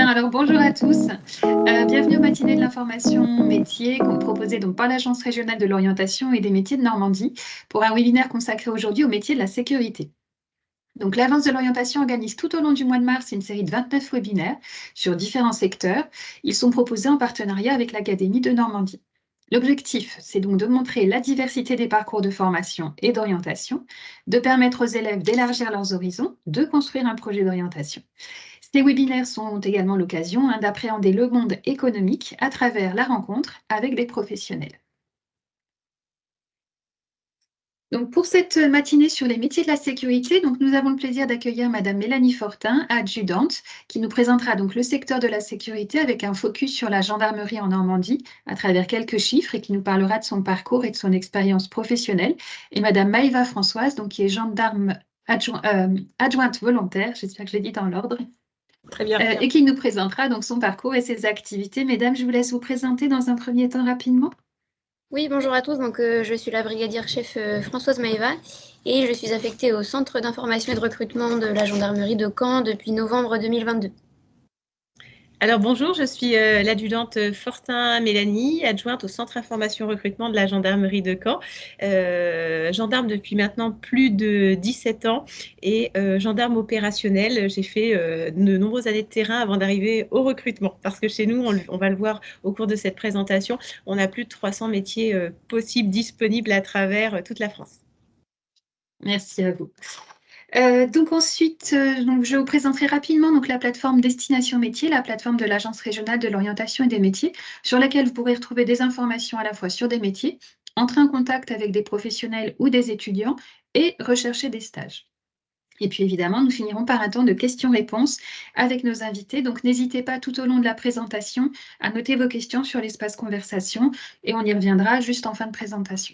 Bien, alors bonjour à tous. Bienvenue aux matinées de l'information métier proposée donc par l'Agence régionale de l'orientation et des métiers de Normandie pour un webinaire consacré aujourd'hui au métier de la sécurité. Donc l'Agence de l'orientation organise tout au long du mois de mars une série de 29 webinaires sur différents secteurs. Ils sont proposés en partenariat avec l'Académie de Normandie. L'objectif, c'est donc de montrer la diversité des parcours de formation et d'orientation, de permettre aux élèves d'élargir leurs horizons, de construire un projet d'orientation. Ces webinaires sont également l'occasion d'appréhender le monde économique à travers la rencontre avec des professionnels. Donc pour cette matinée sur les métiers de la sécurité, donc nous avons le plaisir d'accueillir Madame Mélanie Fortin, adjudante, qui nous présentera donc le secteur de la sécurité avec un focus sur la gendarmerie en Normandie à travers quelques chiffres et qui nous parlera de son parcours et de son expérience professionnelle. Et Madame Maëva Françoise, donc qui est gendarme adjointe volontaire, j'espère que je l'ai dit dans l'ordre. Très bien. Et qui nous présentera donc son parcours et ses activités. Mesdames, je vous laisse vous présenter dans un premier temps rapidement. Oui, bonjour à tous. Donc, je suis la brigadière chef Françoise Maëva et je suis affectée au centre d'information et de recrutement de la gendarmerie de Caen depuis novembre 2022. Alors bonjour, je suis l'adjudante Fortin Mélanie, adjointe au centre information recrutement de la gendarmerie de Caen. Gendarme depuis maintenant plus de 17 ans et gendarme opérationnel. J'ai fait de nombreuses années de terrain avant d'arriver au recrutement parce que chez nous, on va le voir au cours de cette présentation, on a plus de 300 métiers possibles, disponibles à travers toute la France. Merci à vous. Donc ensuite, donc je vous présenterai rapidement donc, la plateforme Destination Métiers, la plateforme de l'Agence régionale de l'orientation et des métiers, sur laquelle vous pourrez retrouver des informations à la fois sur des métiers, entrer en contact avec des professionnels ou des étudiants et rechercher des stages. Et puis évidemment, nous finirons par un temps de questions-réponses avec nos invités. Donc n'hésitez pas tout au long de la présentation à noter vos questions sur l'espace conversation et on y reviendra juste en fin de présentation.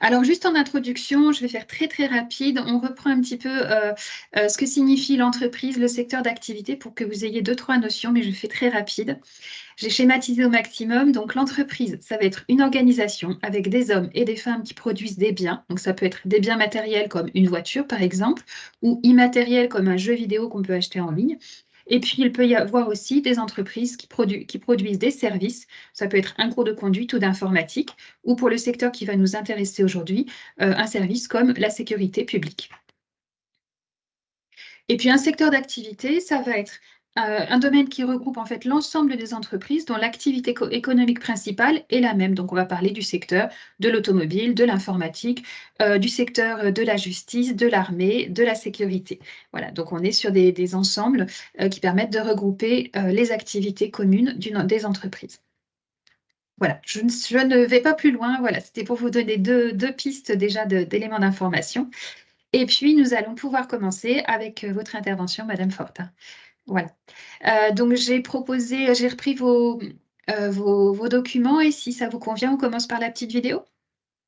Alors, juste en introduction, je vais faire très rapide. On reprend un petit peu ce que signifie l'entreprise, le secteur d'activité pour que vous ayez 2-3 notions, mais je fais très rapide. J'ai schématisé au maximum. Donc, l'entreprise, ça va être une organisation avec des hommes et des femmes qui produisent des biens. Donc, ça peut être des biens matériels comme une voiture, par exemple, ou immatériels comme un jeu vidéo qu'on peut acheter en ligne. Et puis, il peut y avoir aussi des entreprises qui produisent des services. Ça peut être un cours de conduite ou d'informatique, ou pour le secteur qui va nous intéresser aujourd'hui, un service comme la sécurité publique. Et puis, un secteur d'activité, ça va être un domaine qui regroupe en fait l'ensemble des entreprises dont l'activité économique principale est la même. Donc, on va parler du secteur de l'automobile, de l'informatique, du secteur de la justice, de l'armée, de la sécurité. Voilà, donc on est sur des ensembles qui permettent de regrouper les activités communes des entreprises. Voilà, je ne vais pas plus loin. Voilà, c'était pour vous donner deux pistes déjà d'éléments d'information. Et puis, nous allons pouvoir commencer avec votre intervention, Madame Fortin. Voilà. Donc, j'ai repris vos documents et si ça vous convient, on commence par la petite vidéo.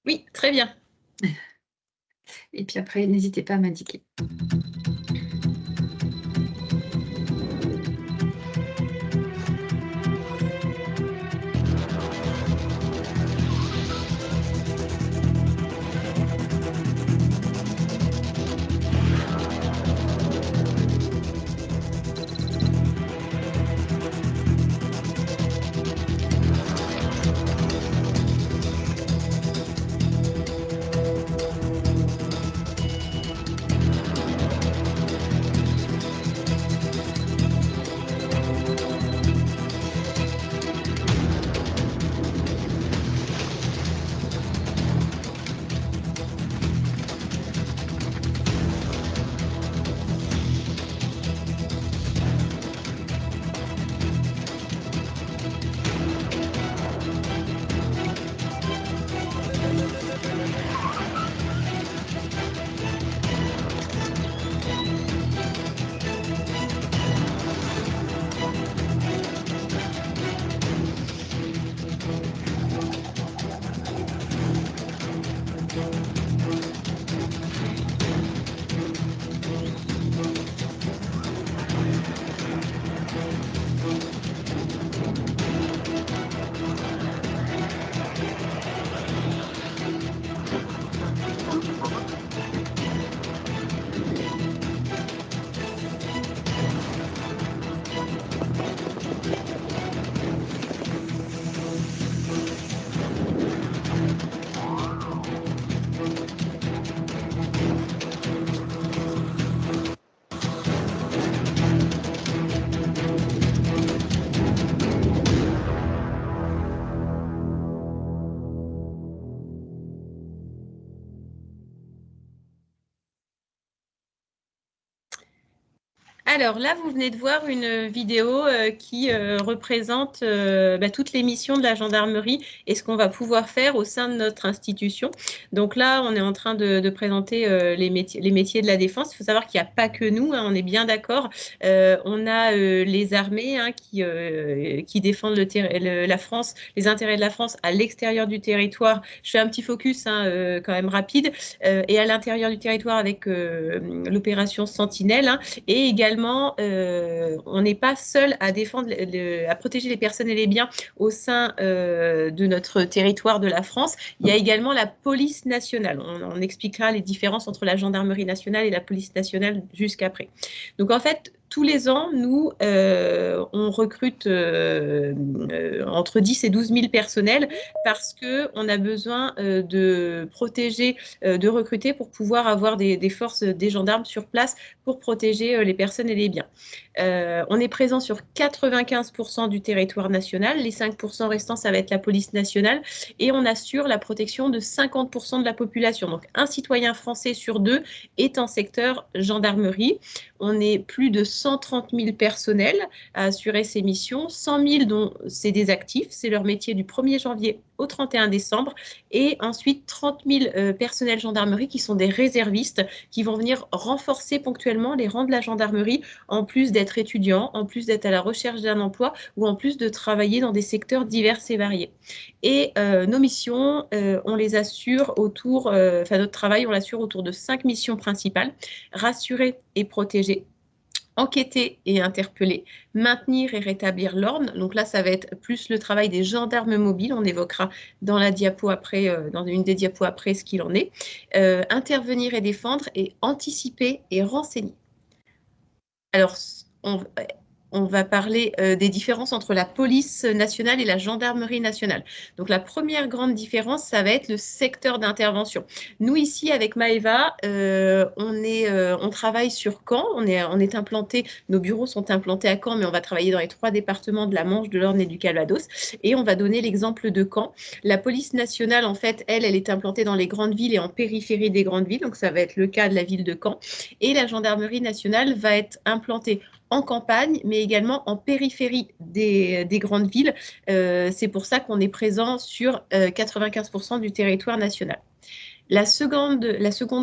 Oui, très bien. Et puis après, n'hésitez pas à m'indiquer. Alors là, vous venez de voir une vidéo qui représente toutes les missions de la gendarmerie et ce qu'on va pouvoir faire au sein de notre institution. Donc là, on est en train de présenter les métiers de la défense. Il faut savoir qu'il n'y a pas que nous, hein, on est bien d'accord. On a les armées qui défendent la France, les intérêts de la France à l'extérieur du territoire. Je fais un petit focus quand même rapide. Et à l'intérieur du territoire avec l'opération Sentinelle, hein, et également on n'est pas seul à défendre, à protéger les personnes et les biens au sein de notre territoire de la France. Il y a également la police nationale. On expliquera les différences entre la gendarmerie nationale et la police nationale jusqu'après. Donc en fait, tous les ans, nous, on recrute entre 10 et 12 000 personnels parce qu'on a besoin de protéger, de recruter pour pouvoir avoir des forces, des gendarmes sur place pour protéger les personnes et les biens. On est présent sur 95% du territoire national. Les 5% restants, ça va être la police nationale. Et on assure la protection de 50% de la population. Donc, un citoyen français sur 2 est en secteur gendarmerie. On est plus de 130 000 personnels à assurer ces missions. 100 000 dont c'est des actifs. C'est leur métier du 1er janvier au 31 décembre. Et ensuite, 30 000 personnels gendarmerie qui sont des réservistes qui vont venir renforcer ponctuellement les rangs de la gendarmerie, en plus d'être étudiants, en plus d'être à la recherche d'un emploi ou en plus de travailler dans des secteurs divers et variés. Et nos missions, on les assure autour, notre travail, on l'assure autour de 5 missions principales: rassurer et protéger, enquêter et interpeller, maintenir et rétablir l'ordre. Donc là, ça va être plus le travail des gendarmes mobiles. On évoquera dans la diapo après, dans une des diapos après, ce qu'il en est. Intervenir et défendre, et anticiper et renseigner. Alors, on va parler des différences entre la police nationale et la gendarmerie nationale. Donc, la première grande différence, ça va être le secteur d'intervention. Nous, ici, avec Maeva, on travaille sur Caen. On est implanté, nos bureaux sont implantés à Caen, mais on va travailler dans les 3 départements de la Manche, de l'Orne et du Calvados. Et on va donner l'exemple de Caen. La police nationale, en fait, elle est implantée dans les grandes villes et en périphérie des grandes villes. Donc, ça va être le cas de la ville de Caen. Et la gendarmerie nationale va être implantée en campagne, mais également en périphérie des grandes villes. C'est pour ça qu'on est présent sur 95% du territoire national. La seconde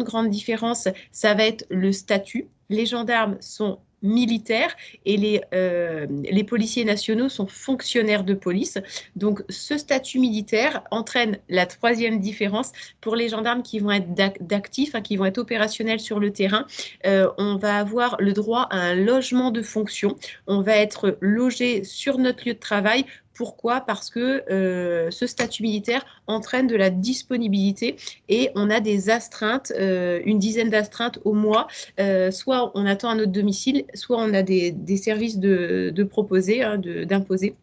grande différence, ça va être le statut. Les gendarmes sont militaires et les policiers nationaux sont fonctionnaires de police. Donc, ce statut militaire entraîne la 3e différence. Pour les gendarmes qui vont être d'actifs, qui vont être opérationnels sur le terrain, on va avoir le droit à un logement de fonction. On va être logé sur notre lieu de travail. Pourquoi? Parce que ce statut militaire entraîne de la disponibilité et on a des astreintes, une dizaine d'astreintes au mois. Soit on attend à notre domicile, soit on a des services de proposer, d'imposer.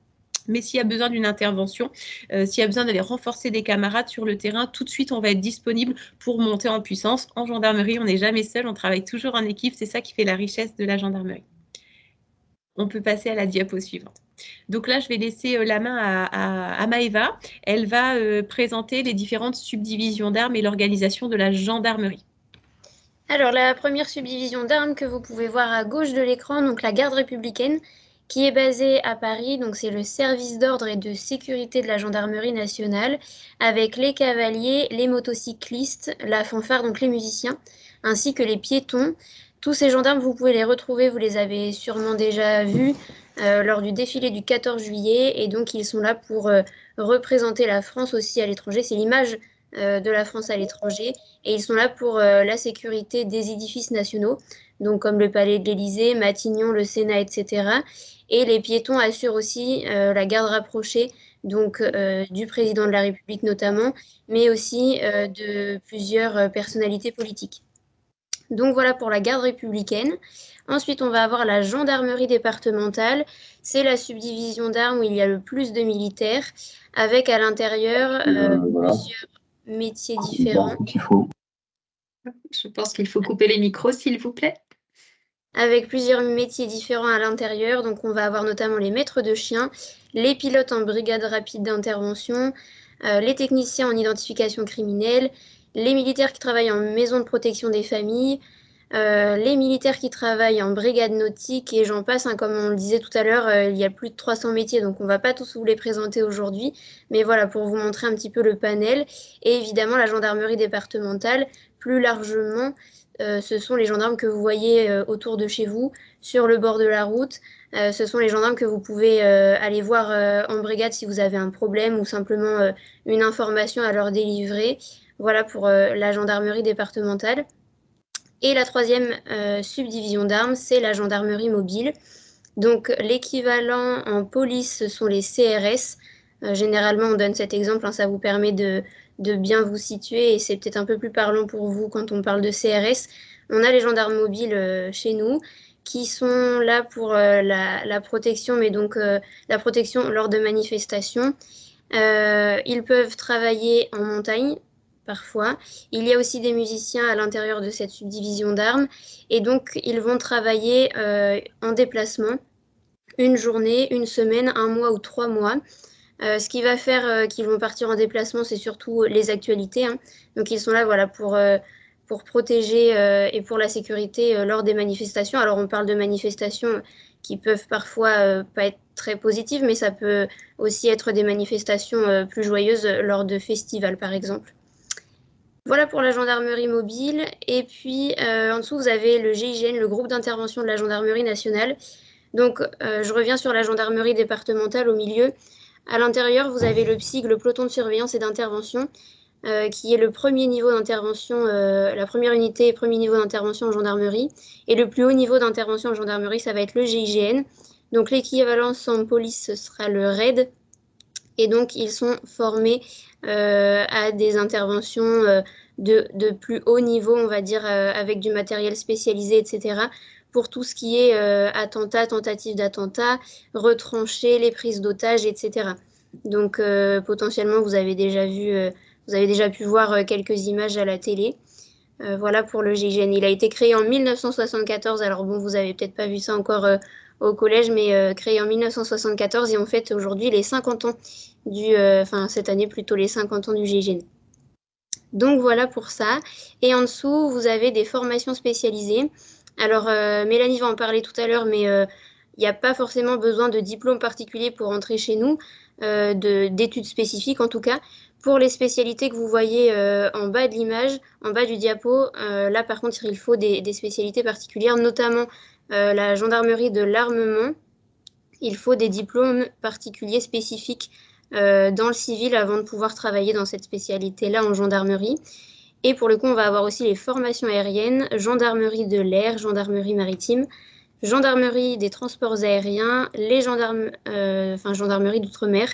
Mais s'il y a besoin d'une intervention, s'il y a besoin d'aller renforcer des camarades sur le terrain, tout de suite, on va être disponible pour monter en puissance. En gendarmerie, on n'est jamais seul, on travaille toujours en équipe. C'est ça qui fait la richesse de la gendarmerie. On peut passer à la diapo suivante. Donc là, je vais laisser la main à Maeva. Elle va présenter les différentes subdivisions d'armes et l'organisation de la gendarmerie. Alors, la première subdivision d'armes que vous pouvez voir à gauche de l'écran, donc la garde républicaine, qui est basée à Paris. Donc, c'est le service d'ordre et de sécurité de la gendarmerie nationale, avec les cavaliers, les motocyclistes, la fanfare, donc les musiciens, ainsi que les piétons. Tous ces gendarmes, vous pouvez les retrouver, vous les avez sûrement déjà vus lors du défilé du 14 juillet. Et donc, ils sont là pour représenter la France aussi à l'étranger. C'est l'image de la France à l'étranger. Et ils sont là pour la sécurité des édifices nationaux, donc comme le Palais de l'Élysée, Matignon, le Sénat, etc. Et les piétons assurent aussi la garde rapprochée, donc du président de la République notamment, mais aussi de plusieurs personnalités politiques. Donc voilà pour la garde républicaine. Ensuite, on va avoir la gendarmerie départementale. C'est la subdivision d'armes où il y a le plus de militaires, avec à l'intérieur plusieurs métiers différents. Je pense qu'il faut couper les micros, s'il vous plaît. Avec plusieurs métiers différents à l'intérieur. Donc, on va avoir notamment les maîtres de chiens, les pilotes en brigade rapide d'intervention, les techniciens en identification criminelle, les militaires qui travaillent en maison de protection des familles, les militaires qui travaillent en brigade nautique et j'en passe, hein, comme on le disait tout à l'heure, il y a plus de 300 métiers, donc on ne va pas tous vous les présenter aujourd'hui, mais voilà, pour vous montrer un petit peu le panel. Et évidemment, la gendarmerie départementale, plus largement, ce sont les gendarmes que vous voyez autour de chez vous, sur le bord de la route. Ce sont les gendarmes que vous pouvez aller voir en brigade si vous avez un problème ou simplement une information à leur délivrer. Voilà pour la gendarmerie départementale. Et la troisième subdivision d'armes, c'est la gendarmerie mobile. Donc l'équivalent en police, ce sont les CRS. Généralement, on donne cet exemple, hein, ça vous permet de bien vous situer et c'est peut-être un peu plus parlant pour vous quand on parle de CRS. On a les gendarmes mobiles chez nous qui sont là pour la protection, mais donc la protection lors de manifestations. Ils peuvent travailler en montagne, parfois. Il y a aussi des musiciens à l'intérieur de cette subdivision d'armes et donc ils vont travailler en déplacement une journée, une semaine, un mois ou 3 mois. Ce qui va faire qu'ils vont partir en déplacement, c'est surtout les actualités, hein. Donc ils sont là voilà, pour protéger et pour la sécurité lors des manifestations. Alors on parle de manifestations qui peuvent parfois pas être très positives, mais ça peut aussi être des manifestations plus joyeuses lors de festivals par exemple. Voilà pour la gendarmerie mobile. Et puis en dessous, vous avez le GIGN, le groupe d'intervention de la gendarmerie nationale. Donc je reviens sur la gendarmerie départementale au milieu. À l'intérieur, vous avez le PSIG, le peloton de surveillance et d'intervention, qui est le premier niveau d'intervention, la première unité, premier niveau d'intervention en gendarmerie. Et le plus haut niveau d'intervention en gendarmerie, ça va être le GIGN. Donc l'équivalence en police, ce sera le RAID. Et donc, ils sont formés à des interventions de plus haut niveau, on va dire, avec du matériel spécialisé, etc., pour tout ce qui est attentat, tentative d'attentat, retrancher les prises d'otages, etc. Donc, potentiellement, vous avez déjà pu voir quelques images à la télé. Voilà pour le GIGN. Il a été créé en 1974. Alors bon, vous avez peut-être pas vu ça encore au collège, mais créé en 1974 et on fête aujourd'hui les 50 ans cette année plutôt les 50 ans du GIGN. Donc voilà pour ça. Et en dessous, vous avez des formations spécialisées. Alors Mélanie va en parler tout à l'heure, mais il n'y a pas forcément besoin de diplôme particulier pour entrer chez nous, d'études spécifiques en tout cas. Pour les spécialités que vous voyez en bas de l'image, en bas du diapo, là par contre il faut des spécialités particulières, notamment la gendarmerie de l'armement. Il faut des diplômes particuliers spécifiques dans le civil avant de pouvoir travailler dans cette spécialité-là en gendarmerie. Et pour le coup, on va avoir aussi les formations aériennes, gendarmerie de l'air, gendarmerie maritime, gendarmerie des transports aériens, les gendarmerie d'outre-mer,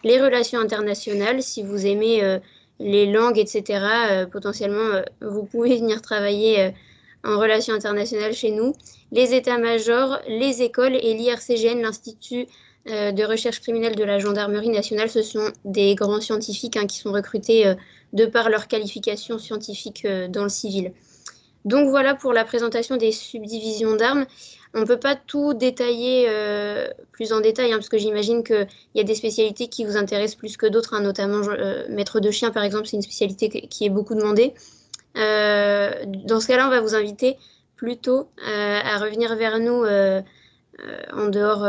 les relations internationales. Si vous aimez les langues, etc., potentiellement, vous pouvez venir travailler en relations internationales chez nous. Les états-majors, les écoles et l'IRCGN, l'Institut de recherche criminelle de la gendarmerie nationale. Ce sont des grands scientifiques qui sont recrutés de par leur qualification scientifique dans le civil. Donc voilà pour la présentation des subdivisions d'armes. On ne peut pas tout détailler plus en détail, parce que j'imagine qu'il y a des spécialités qui vous intéressent plus que d'autres, notamment maître de chien par exemple, c'est une spécialité qui est beaucoup demandée. Dans ce cas-là, on va vous inviter plutôt à revenir vers nous en dehors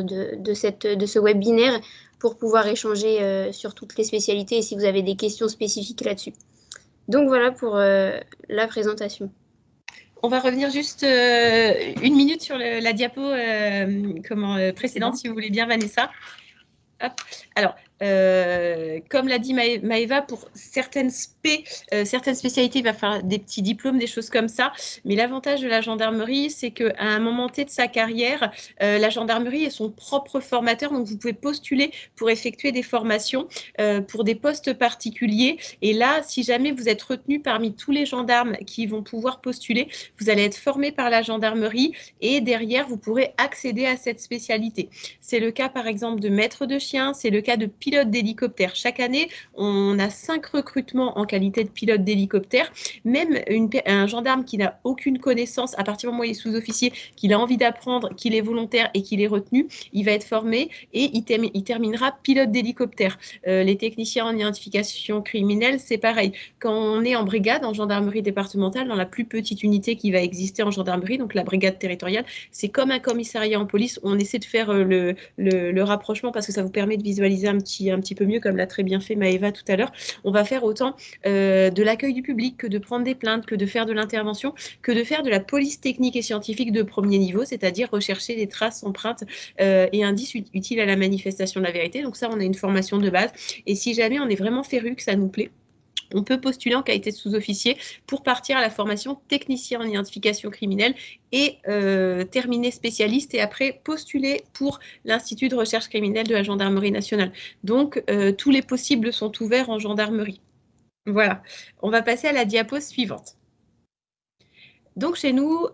de ce webinaire pour pouvoir échanger sur toutes les spécialités et si vous avez des questions spécifiques là-dessus. Donc voilà pour la présentation. On va revenir juste une minute sur la diapo précédente, si vous voulez bien, Vanessa. Hop. Alors, comme l'a dit Maëva, pour certaines spécialités, il va falloir des petits diplômes, des choses comme ça. Mais l'avantage de la gendarmerie, c'est qu'à un moment T de sa carrière, la gendarmerie est son propre formateur. Donc, vous pouvez postuler pour effectuer des formations pour des postes particuliers. Et là, si jamais vous êtes retenu parmi tous les gendarmes qui vont pouvoir postuler, vous allez être formé par la gendarmerie et derrière, vous pourrez accéder à cette spécialité. C'est le cas, par exemple, de maître de chien, c'est le cas de pilote d'hélicoptère. Chaque année, on a 5 recrutements en qualité de pilote d'hélicoptère. Même un gendarme qui n'a aucune connaissance, à partir du moment où il est sous-officier, qu'il a envie d'apprendre, qu'il est volontaire et qu'il est retenu, il va être formé et il terminera pilote d'hélicoptère. Les techniciens en identification criminelle, c'est pareil. Quand on est en brigade, en gendarmerie départementale, dans la plus petite unité qui va exister en gendarmerie, donc la brigade territoriale, c'est comme un commissariat en police. On essaie de faire le rapprochement parce que ça vous permet de visualiser un petit peu mieux, comme l'a très bien fait Maëva tout à l'heure. On va faire autant de l'accueil du public que de prendre des plaintes, que de faire de l'intervention, que de faire de la police technique et scientifique de premier niveau, c'est-à-dire rechercher des traces, empreintes et indices utiles à la manifestation de la vérité. Donc ça, on a une formation de base. Et si jamais on est vraiment féru, que ça nous plaît, on peut postuler en qualité de sous-officier pour partir à la formation technicien en identification criminelle et terminer spécialiste et après postuler pour l'Institut de recherche criminelle de la Gendarmerie nationale. Donc, tous les possibles sont ouverts en gendarmerie. Voilà, on va passer à la diapo suivante. Donc chez nous,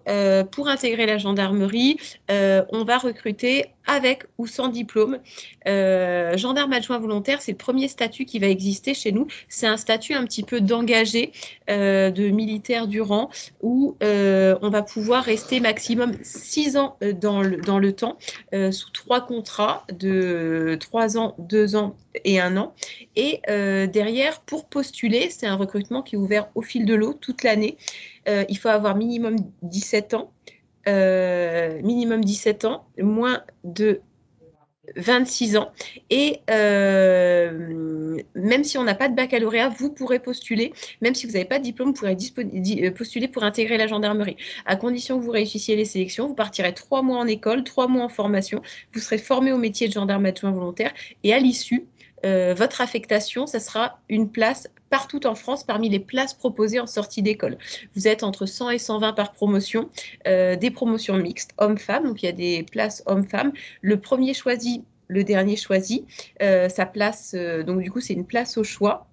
pour intégrer la gendarmerie, on va recruter avec ou sans diplôme. Gendarme adjoint volontaire, c'est le premier statut qui va exister chez nous. C'est un statut un petit peu d'engagé, de militaire du rang, où on va pouvoir rester maximum 6 ans dans le temps, sous 3 contrats de 3 ans, 2 ans et 1 an. Et derrière, pour postuler, c'est un recrutement qui est ouvert au fil de l'eau toute l'année. Il faut avoir minimum 17 ans, moins de 26 ans. Et même si on n'a pas de baccalauréat, vous pourrez postuler. Même si vous n'avez pas de diplôme, vous pourrez postuler pour intégrer la gendarmerie. À condition que vous réussissiez les sélections, vous partirez 3 mois en école, 3 mois en formation. Vous serez formé au métier de gendarme adjoint volontaire. Et à l'issue, votre affectation, ça sera une place partout en France parmi les places proposées en sortie d'école. Vous êtes entre 100 et 120 par promotion, des promotions mixtes, hommes-femmes, donc il y a des places hommes-femmes. Le premier choisi, le dernier choisi, sa place, donc du coup c'est une place au choix.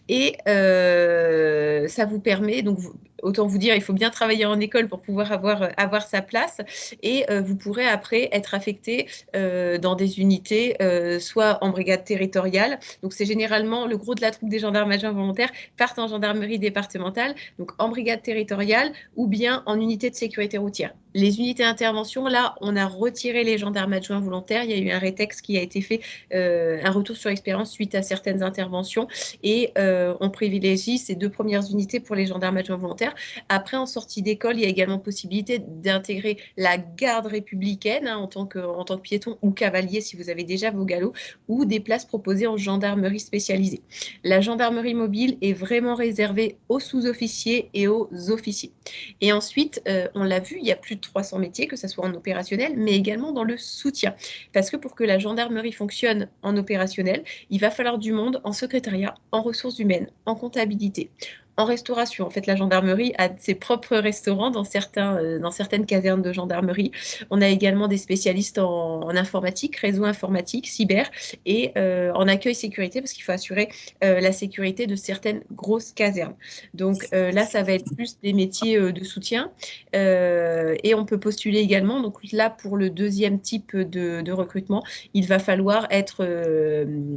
Et ça vous permet, donc autant vous dire, il faut bien travailler en école pour pouvoir avoir sa place et vous pourrez après être affecté dans des unités, soit en brigade territoriale. Donc c'est généralement le gros de la troupe des gendarmes adjoints volontaires partent en gendarmerie départementale, donc en brigade territoriale ou bien en unité de sécurité routière. Les unités d'intervention, là, on a retiré les gendarmes adjoints volontaires. Il y a eu un rétex qui a été fait, un retour sur expérience suite à certaines interventions et on privilégie ces 2 premières unités pour les gendarmes adjoints volontaires. Après, en sortie d'école, il y a également possibilité d'intégrer la garde républicaine en tant que piéton ou cavalier si vous avez déjà vos galops ou des places proposées en gendarmerie spécialisée. La gendarmerie mobile est vraiment réservée aux sous-officiers et aux officiers. Et ensuite, on l'a vu, il y a plus de 300 métiers, que ce soit en opérationnel, mais également dans le soutien. Parce que pour que la gendarmerie fonctionne en opérationnel, il va falloir du monde en secrétariat, en ressources humaines, en comptabilité, en restauration. En fait, la gendarmerie a ses propres restaurants dans certaines casernes de gendarmerie. On a également des spécialistes en informatique, réseau informatique, cyber et en accueil sécurité parce qu'il faut assurer la sécurité de certaines grosses casernes. Donc là, ça va être plus des métiers de soutien et on peut postuler également. Donc là, pour le deuxième type de recrutement, il va falloir être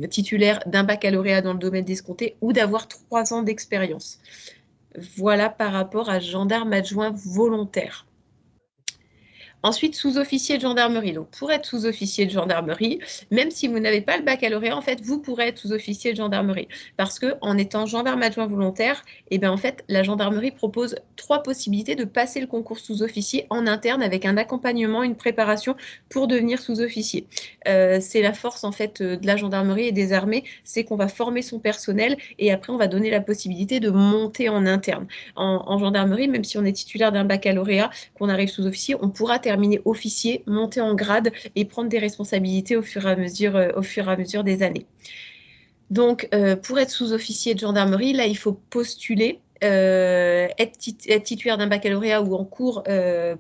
titulaire d'un baccalauréat dans le domaine escompté ou d'avoir 3 ans d'expérience. Voilà par rapport à gendarme adjoint volontaire. Ensuite, sous-officier de gendarmerie. Donc, pour être sous-officier de gendarmerie, même si vous n'avez pas le baccalauréat, en fait, vous pourrez être sous-officier de gendarmerie. Parce qu'en étant gendarme adjoint volontaire, eh bien, en fait, la gendarmerie propose 3 possibilités de passer le concours sous-officier en interne avec un accompagnement, une préparation pour devenir sous-officier. C'est la force, en fait, de la gendarmerie et des armées, c'est qu'on va former son personnel et après, on va donner la possibilité de monter en interne. En gendarmerie, même si on est titulaire d'un baccalauréat, qu'on arrive sous-officier, on pourra terminer officier, monter en grade et prendre des responsabilités au fur et à mesure des années. Donc, pour être sous-officier de gendarmerie, là, il faut postuler, être titulaire d'un baccalauréat ou en cours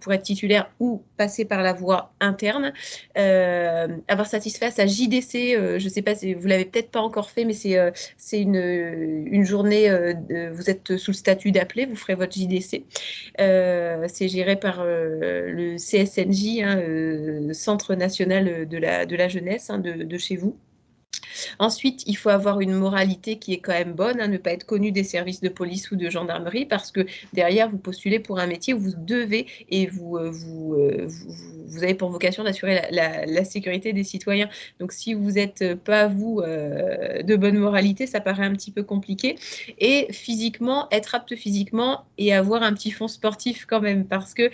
pour être titulaire ou passer par la voie interne, avoir satisfait à sa JDC, je ne sais pas si vous l'avez peut-être pas encore fait, mais c'est une journée, vous êtes sous le statut d'appelé, vous ferez votre JDC. C'est géré par le CSNJ, Centre national de la jeunesse de chez vous. Ensuite, il faut avoir une moralité qui est quand même bonne, ne pas être connu des services de police ou de gendarmerie, parce que derrière, vous postulez pour un métier où vous devez et vous avez pour vocation d'assurer la sécurité des citoyens. Donc, si vous n'êtes pas, vous, de bonne moralité, ça paraît un petit peu compliqué. Et physiquement, être apte physiquement et avoir un petit fond sportif quand même, parce que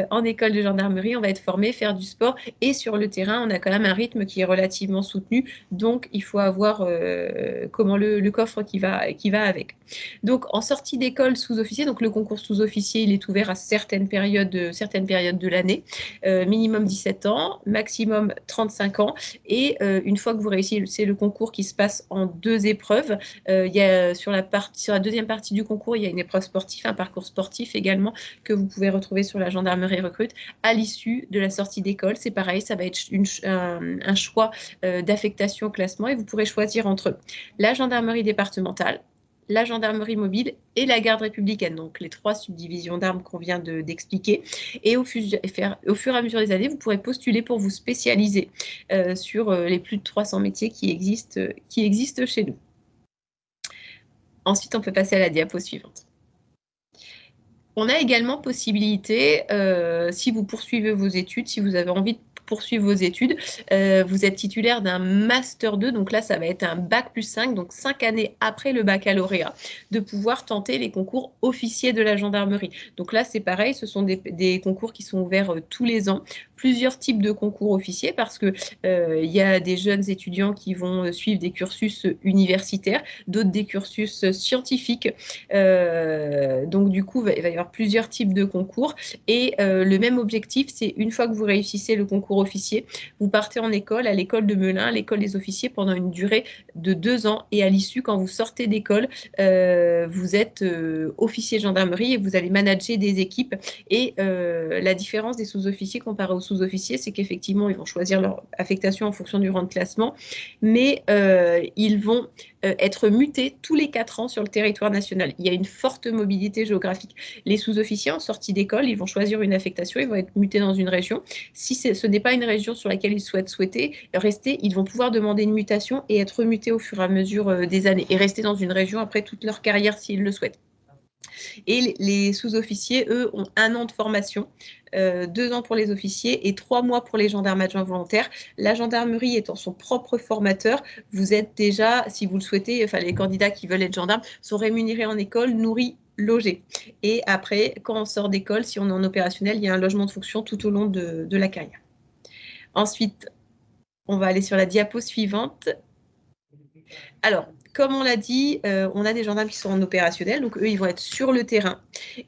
en école de gendarmerie, on va être formé, faire du sport, et sur le terrain, on a quand même un rythme qui est relativement soutenu. Donc, il faut avoir le coffre qui va avec. Donc, en sortie d'école sous-officier, donc le concours sous-officier, il est ouvert à certaines périodes de l'année, minimum 17 ans, maximum 35 ans. Et une fois que vous réussissez le concours qui se passe en 2 épreuves, il y a sur la deuxième partie du concours, il y a une épreuve sportive, un parcours sportif également que vous pouvez retrouver sur la gendarmerie recrute. À l'issue de la sortie d'école, c'est pareil, ça va être un choix d'affectation au classement, et vous pourrez choisir entre la gendarmerie départementale, la gendarmerie mobile et la garde républicaine, donc les 3 subdivisions d'armes qu'on vient d'expliquer. Et au fur et à mesure des années, vous pourrez postuler pour vous spécialiser sur les plus de 300 métiers qui existent chez nous. Ensuite, on peut passer à la diapo suivante. On a également possibilité, si vous poursuivez vos études, si vous avez envie de poursuivre vos études, vous êtes titulaire d'un Master 2, donc là, ça va être un Bac plus 5, donc 5 années après le baccalauréat, de pouvoir tenter les concours officiers de la gendarmerie. Donc là, c'est pareil, ce sont des concours qui sont ouverts tous les ans, plusieurs types de concours officiers, parce que il y a des jeunes étudiants qui vont suivre des cursus universitaires, d'autres des cursus scientifiques. Donc du coup, il va y avoir plusieurs types de concours, et le même objectif, c'est une fois que vous réussissez le concours officier, vous partez en école, à l'école de Melun, l'école des officiers, pendant une durée de 2 ans, et à l'issue, quand vous sortez d'école, vous êtes officier de gendarmerie et vous allez manager des équipes. Et la différence des sous-officiers comparé aux sous-officiers, c'est qu'effectivement, ils vont choisir leur affectation en fonction du rang de classement, mais ils vont être mutés tous les 4 ans sur le territoire national. Il y a une forte mobilité géographique. Les sous-officiers en sortie d'école, ils vont choisir une affectation, ils vont être mutés dans une région. Si ce n'est pas une région sur laquelle ils souhaitent rester, ils vont pouvoir demander une mutation et être mutés au fur et à mesure des années, et rester dans une région après toute leur carrière s'ils le souhaitent. Et les sous-officiers, eux, ont 1 an de formation, 2 ans pour les officiers et 3 mois pour les gendarmes adjoints volontaires. La gendarmerie étant son propre formateur, vous êtes déjà, si vous le souhaitez, enfin les candidats qui veulent être gendarmes sont rémunérés en école, nourris, logés. Et après, quand on sort d'école, si on est en opérationnel, il y a un logement de fonction tout au long de la carrière. Ensuite, on va aller sur la diapo suivante. Alors, comme on l'a dit, on a des gendarmes qui sont en opérationnel, donc eux, ils vont être sur le terrain.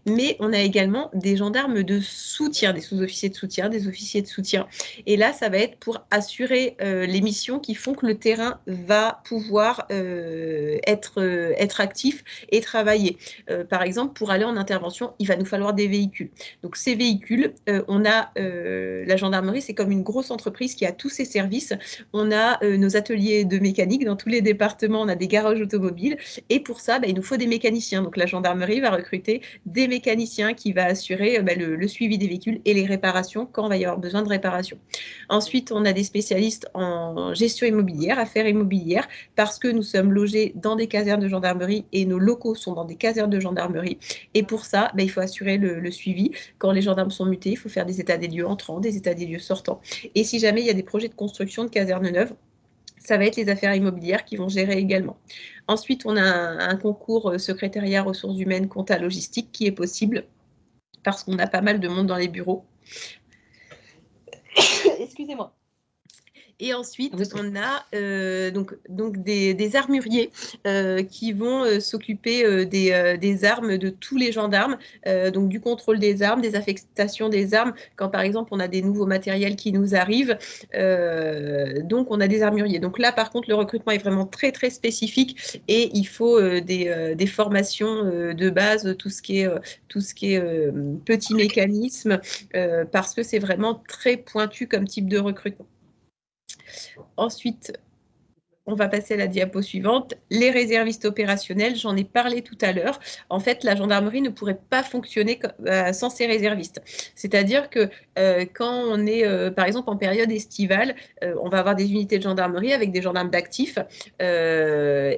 Mais on a également des gendarmes de soutien, des sous-officiers de soutien, des officiers de soutien. Et là, ça va être pour assurer les missions qui font que le terrain va pouvoir être actif et travailler. Par exemple, pour aller en intervention, il va nous falloir des véhicules. Donc ces véhicules, on a la gendarmerie, c'est comme une grosse entreprise qui a tous ses services. On a nos ateliers de mécanique dans tous les départements, on a des garages automobiles, et pour ça, il nous faut des mécaniciens. Donc la gendarmerie va recruter des mécaniciens qui va assurer le suivi des véhicules et les réparations quand il va y avoir besoin de réparation. Ensuite, on a des spécialistes en gestion immobilière, affaires immobilières, parce que nous sommes logés dans des casernes de gendarmerie et nos locaux sont dans des casernes de gendarmerie. Et pour ça, il faut assurer le suivi. Quand les gendarmes sont mutés, il faut faire des états des lieux entrants, des états des lieux sortants. Et si jamais il y a des projets de construction de casernes neuves, ça va être les affaires immobilières qui vont gérer également. Ensuite, on a un concours secrétariat ressources humaines, compta logistique qui est possible parce qu'on a pas mal de monde dans les bureaux. Excusez-moi. Et ensuite, on a donc des armuriers qui vont s'occuper des armes de tous les gendarmes, donc du contrôle des armes, des affectations des armes, quand par exemple on a des nouveaux matériels qui nous arrivent. Donc on a des armuriers. Donc là, par contre, le recrutement est vraiment très très spécifique et il faut des formations de base, tout ce qui est petits mécanismes, parce que c'est vraiment très pointu comme type de recrutement. Ensuite, On va passer à la diapo suivante. Les réservistes opérationnels, j'en ai parlé tout à l'heure. En fait, la gendarmerie ne pourrait pas fonctionner sans ces réservistes. C'est-à-dire que quand on est, par exemple, en période estivale, on va avoir des unités de gendarmerie avec des gendarmes d'actifs. Je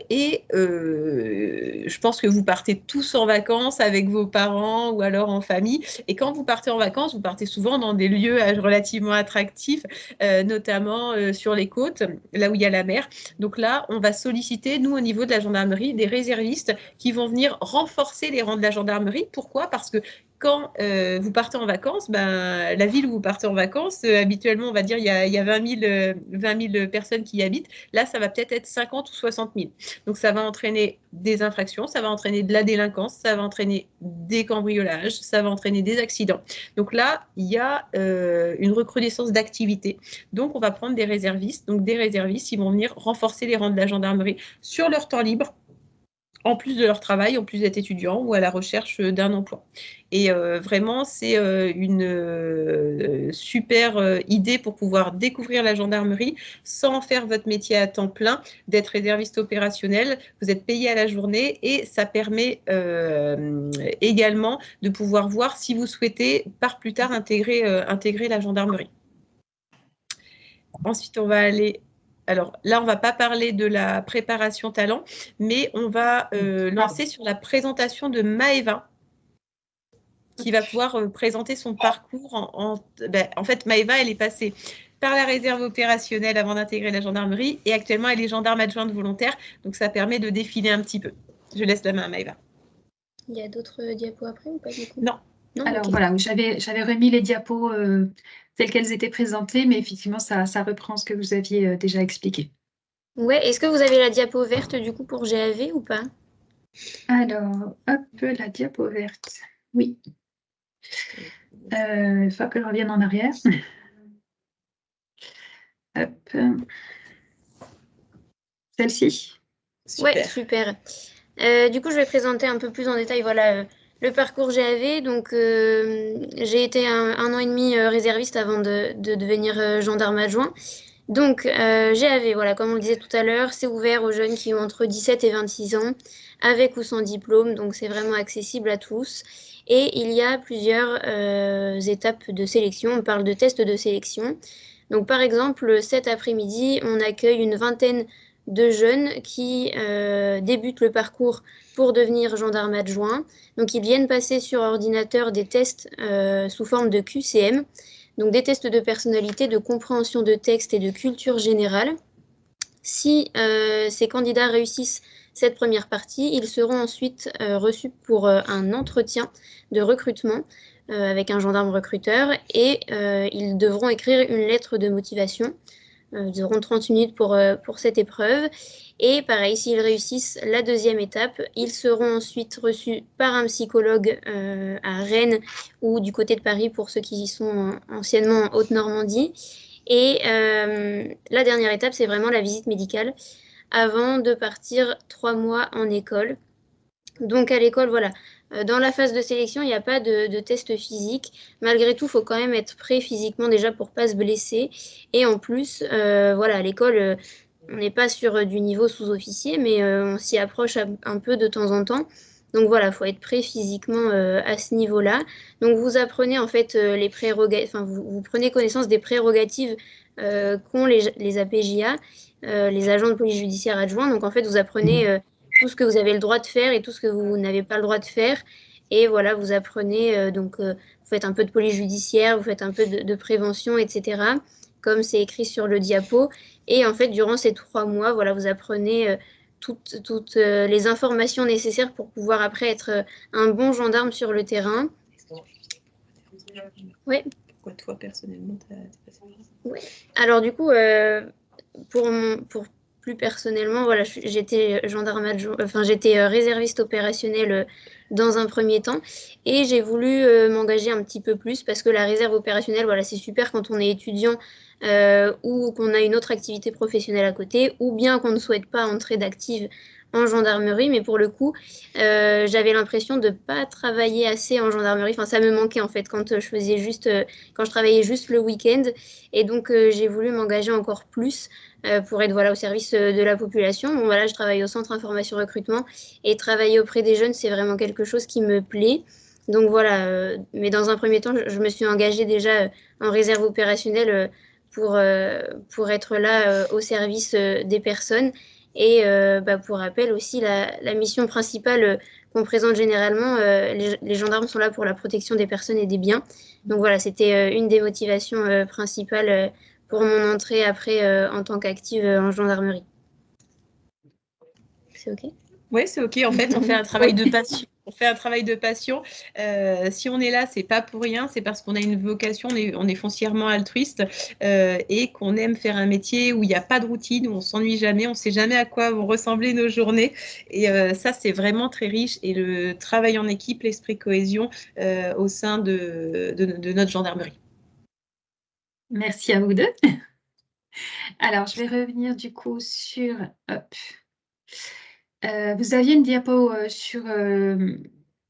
pense que vous partez tous en vacances avec vos parents ou alors en famille. Et quand vous partez en vacances, vous partez souvent dans des lieux relativement attractifs, notamment sur les côtes, là où il y a la mer. Donc là, on va solliciter, nous, au niveau de la gendarmerie, des réservistes qui vont venir renforcer les rangs de la gendarmerie. Pourquoi? Parce que quand vous partez en vacances, la ville où vous partez en vacances, habituellement, on va dire, il y a 20 000 personnes qui y habitent. Là, ça va peut-être être 50 ou 60 000. Donc, ça va entraîner des infractions, ça va entraîner de la délinquance, ça va entraîner des cambriolages, ça va entraîner des accidents. Donc là, il y a une recrudescence d'activité. Donc, on va prendre des réservistes. Donc, des réservistes, ils vont venir renforcer les rangs de la gendarmerie sur leur temps libre, en plus de leur travail, en plus d'être étudiants ou à la recherche d'un emploi. Et vraiment, c'est une super idée pour pouvoir découvrir la gendarmerie sans faire votre métier à temps plein, d'être réserviste opérationnel. Vous êtes payé à la journée et ça permet également de pouvoir voir si vous souhaitez par plus tard intégrer la gendarmerie. Ensuite, on va aller... Alors là, on ne va pas parler de la préparation talent, mais on va lancer sur la présentation de Maëva, qui va pouvoir présenter son parcours. En fait, Maëva, elle est passée par la réserve opérationnelle avant d'intégrer la gendarmerie et actuellement, elle est gendarme adjointe volontaire. Donc, ça permet de défiler un petit peu. Je laisse la main à Maëva. Il y a d'autres diapos après ou pas du coup? Non. Alors okay. Voilà, j'avais remis les diapos telles qu'elles étaient présentées, mais effectivement, ça reprend ce que vous aviez déjà expliqué. Ouais, est-ce que vous avez la diapo verte du coup pour GAV ou pas? Alors, hop, la diapo verte. Oui. Il faut que je revienne en arrière. Hop. Celle-ci. Oui, super. Du coup, je vais présenter un peu plus en détail voilà, le parcours GAV. Donc, j'ai été un an et demi réserviste avant de devenir gendarme adjoint. Donc, GAV, voilà, comme on le disait tout à l'heure, c'est ouvert aux jeunes qui ont entre 17 et 26 ans, avec ou sans diplôme. Donc, c'est vraiment accessible à tous. Et il y a plusieurs étapes de sélection. On parle de tests de sélection. Donc, par exemple, cet après-midi, on accueille une vingtaine de jeunes qui débutent le parcours pour devenir gendarme adjoint. Donc, ils viennent passer sur ordinateur des tests sous forme de QCM, donc des tests de personnalité, de compréhension de texte et de culture générale. Si ces candidats réussissent cette première partie, ils seront ensuite reçus pour un entretien de recrutement avec un gendarme recruteur et ils devront écrire une lettre de motivation. Ils auront 30 minutes pour cette épreuve. Et pareil, s'ils réussissent la deuxième étape, ils seront ensuite reçus par un psychologue à Rennes ou du côté de Paris pour ceux qui y sont anciennement en Haute-Normandie. Et la dernière étape, c'est vraiment la visite médicale avant de partir 3 mois en école. Donc à l'école, voilà. Dans la phase de sélection, il n'y a pas de test physique. Malgré tout, il faut quand même être prêt physiquement déjà pour ne pas se blesser. Et en plus, voilà, à l'école, on n'est pas sur du niveau sous-officier, mais on s'y approche un peu de temps en temps. Donc voilà, il faut être prêt physiquement à ce niveau-là. Donc vous apprenez en fait les prérogatives, enfin vous prenez connaissance des prérogatives qu'ont les APJA, les agents de police judiciaire adjoints. Donc en fait, vous apprenez tout ce que vous avez le droit de faire et tout ce que vous n'avez pas le droit de faire. Et voilà, vous apprenez, vous faites un peu de police judiciaire, vous faites un peu de prévention, etc., comme c'est écrit sur le diapo. Et en fait, durant ces 3 mois, voilà, vous apprenez toutes les informations nécessaires pour pouvoir après être un bon gendarme sur le terrain. Oui. Pourquoi toi, personnellement, t'as passé par ça? Oui. Alors du coup, pour plus personnellement, voilà, j'étais gendarme adjoint, enfin j'étais réserviste opérationnel dans un premier temps et j'ai voulu m'engager un petit peu plus parce que la réserve opérationnelle, voilà, c'est super quand on est étudiant ou qu'on a une autre activité professionnelle à côté ou bien qu'on ne souhaite pas entrer d'active en gendarmerie, mais pour le coup, j'avais l'impression de ne pas travailler assez en gendarmerie. Enfin, ça me manquait en fait quand quand je travaillais juste le week-end. Et donc, j'ai voulu m'engager encore plus pour être au service de la population. Bon, voilà, je travaille au centre information recrutement et travailler auprès des jeunes, c'est vraiment quelque chose qui me plaît. Donc voilà, mais dans un premier temps, je me suis engagée déjà en réserve opérationnelle pour être là au service des personnes. Et pour rappel aussi, la mission principale qu'on présente généralement, les gendarmes sont là pour la protection des personnes et des biens. Donc voilà, c'était une des motivations principales pour mon entrée après en tant qu'active en gendarmerie. C'est OK? Oui, c'est OK. En fait, on fait un travail de passion. On fait un travail de passion. Si on est là, c'est pas pour rien, c'est parce qu'on a une vocation, on est foncièrement altruiste et qu'on aime faire un métier où il n'y a pas de routine, où on s'ennuie jamais, on ne sait jamais à quoi vont ressembler nos journées. Et ça, c'est vraiment très riche. Et le travail en équipe, l'esprit cohésion au sein de notre gendarmerie. Merci à vous deux. Alors, je vais revenir du coup sur... Hop. Vous aviez une diapo sur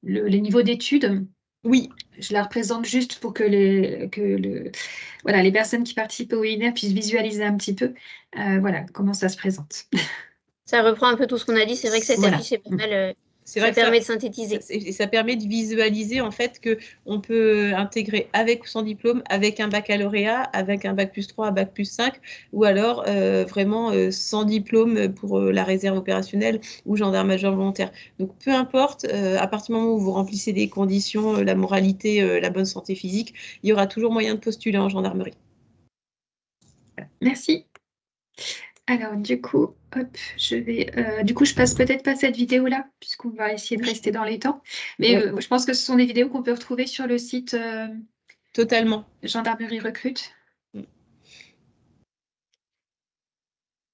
les niveaux d'études. Oui. Je la représente juste pour que les personnes qui participent au webinaire puissent visualiser un petit peu comment ça se présente. Ça reprend un peu tout ce qu'on a dit. C'est vrai que cette affiche est pas mal. Ça permet de synthétiser. Ça permet de visualiser en fait qu'on peut intégrer avec ou sans diplôme, avec un baccalauréat, avec un bac+3, un bac+5, ou alors vraiment sans diplôme pour la réserve opérationnelle ou gendarme-major volontaire. Donc peu importe, à partir du moment où vous remplissez des conditions, la moralité, la bonne santé physique, il y aura toujours moyen de postuler en gendarmerie. Merci. Alors, du coup, je passe peut-être pas cette vidéo-là, puisqu'on va essayer de rester dans les temps. Mais je pense que ce sont des vidéos qu'on peut retrouver sur le site Totalement. Gendarmerie Recrute.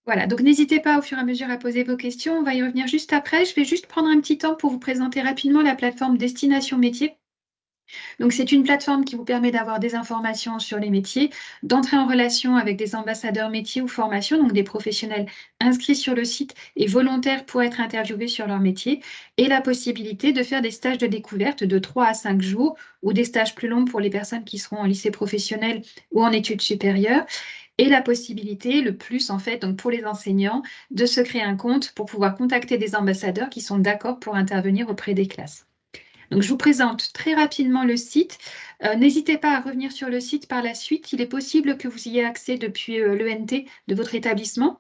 Voilà, donc n'hésitez pas au fur et à mesure à poser vos questions. On va y revenir juste après. Je vais juste prendre un petit temps pour vous présenter rapidement la plateforme Destination Métier. Donc, c'est une plateforme qui vous permet d'avoir des informations sur les métiers, d'entrer en relation avec des ambassadeurs métiers ou formations, donc des professionnels inscrits sur le site et volontaires pour être interviewés sur leur métier, et la possibilité de faire des stages de découverte de 3 à 5 jours ou des stages plus longs pour les personnes qui seront en lycée professionnel ou en études supérieures. Et la possibilité, le plus en fait, donc pour les enseignants, de se créer un compte pour pouvoir contacter des ambassadeurs qui sont d'accord pour intervenir auprès des classes. Donc, je vous présente très rapidement le site. N'hésitez pas à revenir sur le site par la suite. Il est possible que vous y ayez accès depuis l'ENT de votre établissement.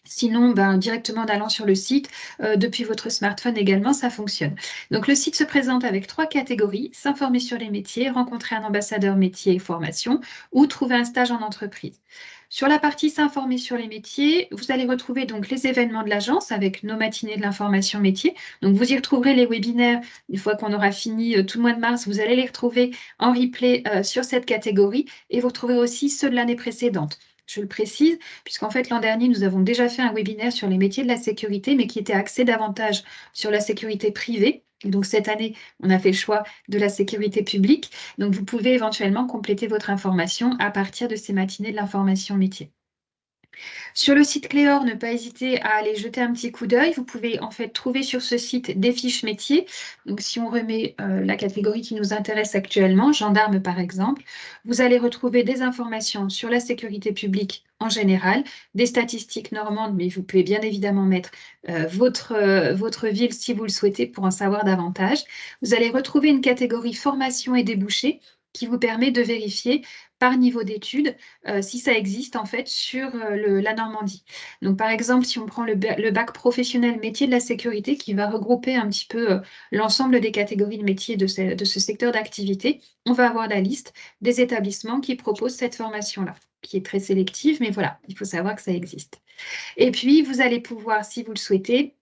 Sinon, directement en allant sur le site, depuis votre smartphone également, ça fonctionne. Donc, le site se présente avec 3 catégories: s'informer sur les métiers, rencontrer un ambassadeur métier et formation, ou trouver un stage en entreprise. Sur la partie s'informer sur les métiers, vous allez retrouver donc les événements de l'agence avec nos matinées de l'information métier. Donc, vous y retrouverez les webinaires. Une fois qu'on aura fini tout le mois de mars, vous allez les retrouver en replay sur cette catégorie, et vous retrouverez aussi ceux de l'année précédente. Je le précise, puisqu'en fait, l'an dernier, nous avons déjà fait un webinaire sur les métiers de la sécurité, mais qui était axé davantage sur la sécurité privée. Et donc, cette année, on a fait le choix de la sécurité publique. Donc, vous pouvez éventuellement compléter votre information à partir de ces matinées de l'information métier. Sur le site Cléor, ne pas hésiter à aller jeter un petit coup d'œil. Vous pouvez en fait trouver sur ce site des fiches métiers. Donc, si on remet la catégorie qui nous intéresse actuellement, gendarme par exemple, vous allez retrouver des informations sur la sécurité publique en général, des statistiques normandes, mais vous pouvez bien évidemment mettre votre ville si vous le souhaitez pour en savoir davantage. Vous allez retrouver une catégorie formation et débouchés qui vous permet de vérifier par niveau d'études si ça existe en fait sur la Normandie. Donc par exemple, si on prend le bac professionnel métier de la sécurité qui va regrouper un petit peu l'ensemble des catégories de métiers de ce secteur d'activité, on va avoir la liste des établissements qui proposent cette formation-là, qui est très sélective, mais voilà, il faut savoir que ça existe. Et puis, vous allez pouvoir, si vous le souhaitez,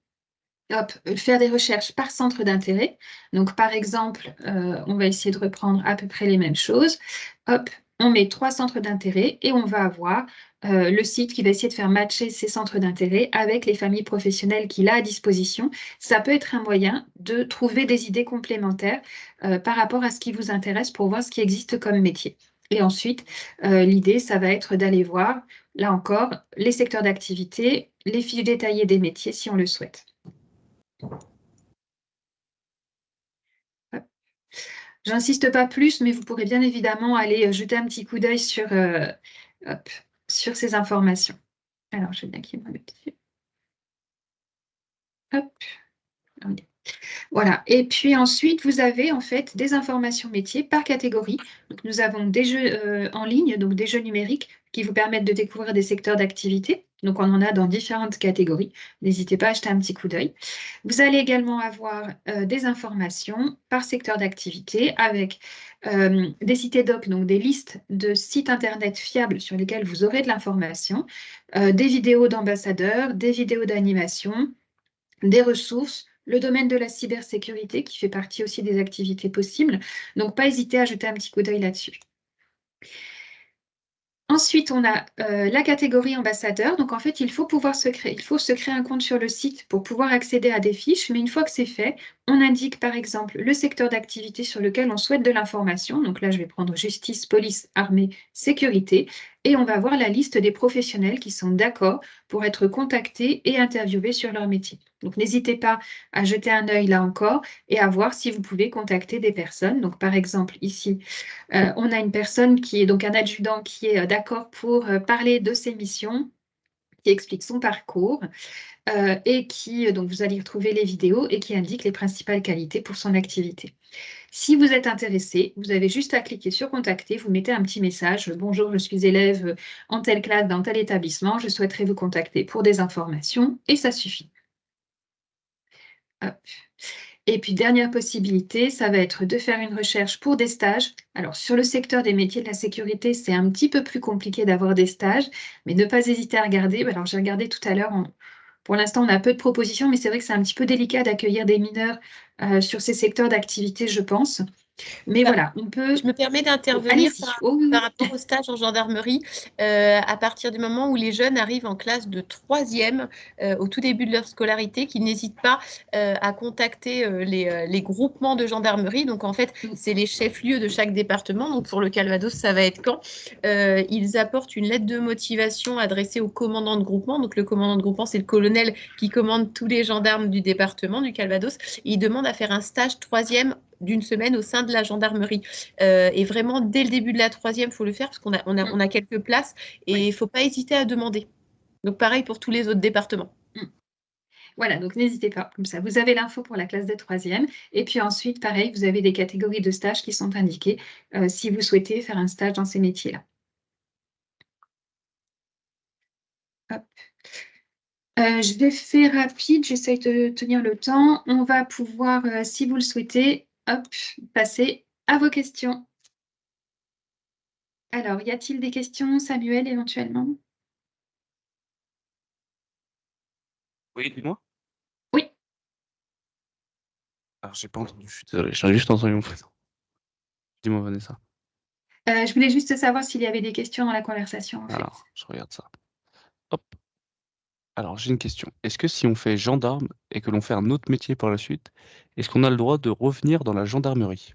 faire des recherches par centre d'intérêt. Donc, par exemple, on va essayer de reprendre à peu près les mêmes choses. Hop, on met 3 centres d'intérêt et on va avoir le site qui va essayer de faire matcher ces centres d'intérêt avec les familles professionnelles qu'il a à disposition. Ça peut être un moyen de trouver des idées complémentaires par rapport à ce qui vous intéresse pour voir ce qui existe comme métier. Et ensuite, l'idée, ça va être d'aller voir, là encore, les secteurs d'activité, les fiches détaillées des métiers si on le souhaite. J'insiste pas plus, mais vous pourrez bien évidemment aller jeter un petit coup d'œil sur ces informations. Alors, je vais bien qu'il me mette dessus. Hop. Voilà. Et puis ensuite, vous avez en fait des informations métiers par catégorie. Donc, nous avons des jeux en ligne, donc des jeux numériques qui vous permettent de découvrir des secteurs d'activité. Donc, on en a dans différentes catégories. N'hésitez pas à jeter un petit coup d'œil. Vous allez également avoir des informations par secteur d'activité avec des cités doc, donc des listes de sites internet fiables sur lesquels vous aurez de l'information, des vidéos d'ambassadeurs, des vidéos d'animation, des ressources, le domaine de la cybersécurité qui fait partie aussi des activités possibles. Donc, pas hésiter à jeter un petit coup d'œil là-dessus. Ensuite, on a la catégorie ambassadeur. Donc, en fait, il faut se créer un compte sur le site pour pouvoir accéder à des fiches. Mais une fois que c'est fait, on indique par exemple le secteur d'activité sur lequel on souhaite de l'information. Donc là, je vais prendre justice, police, armée, sécurité. Et on va voir la liste des professionnels qui sont d'accord pour être contactés et interviewés sur leur métier. Donc, n'hésitez pas à jeter un œil là encore et à voir si vous pouvez contacter des personnes. Donc, par exemple, ici, on a une personne qui est donc un adjudant qui est d'accord pour parler de ses missions, qui explique son parcours et qui, donc vous allez retrouver les vidéos et qui indique les principales qualités pour son activité. Si vous êtes intéressé, vous avez juste à cliquer sur contacter, vous mettez un petit message. Bonjour, je suis élève en telle classe dans tel établissement, je souhaiterais vous contacter pour des informations et ça suffit. Hop. Et puis, dernière possibilité, ça va être de faire une recherche pour des stages. Alors, sur le secteur des métiers de la sécurité, c'est un petit peu plus compliqué d'avoir des stages, mais ne pas hésiter à regarder. Alors, j'ai regardé tout à l'heure. Pour l'instant, on a peu de propositions, mais c'est vrai que c'est un petit peu délicat d'accueillir des mineurs sur ces secteurs d'activité, je pense. Mais voilà, on peut... Je me permets d'intervenir par rapport au stage en gendarmerie. À partir du moment où les jeunes arrivent en classe de 3e, au tout début de leur scolarité, qu'ils n'hésitent pas à contacter les groupements de gendarmerie. Donc, en fait, c'est les chefs-lieux de chaque département. Donc, pour le Calvados, ça va être Caen. Ils apportent une lettre de motivation adressée au commandant de groupement. Donc, le commandant de groupement, c'est le colonel qui commande tous les gendarmes du département du Calvados. Et il demande à faire un stage 3e d'une semaine au sein de la gendarmerie. Et vraiment, dès le début de la 3e, il faut le faire parce qu'on a quelques places et il ne faut pas hésiter à demander. Donc, pareil pour tous les autres départements. Voilà, donc n'hésitez pas, comme ça, vous avez l'info pour la classe de 3e. Et puis ensuite, pareil, vous avez des catégories de stages qui sont indiquées si vous souhaitez faire un stage dans ces métiers-là. Je vais faire rapide, j'essaye de tenir le temps. On va pouvoir, si vous le souhaitez, passer à vos questions. Alors, y a-t-il des questions, Samuel, éventuellement? Oui, dis-moi. Oui. Alors, j'ai pas entendu, je suis désolé, j'ai juste entendu mon prénom. Dis-moi, Vanessa. Je voulais juste savoir s'il y avait des questions dans la conversation, en fait. Alors, je regarde ça. Hop. Alors, j'ai une question. Est-ce que si on fait gendarme et que l'on fait un autre métier par la suite, est-ce qu'on a le droit de revenir dans la gendarmerie?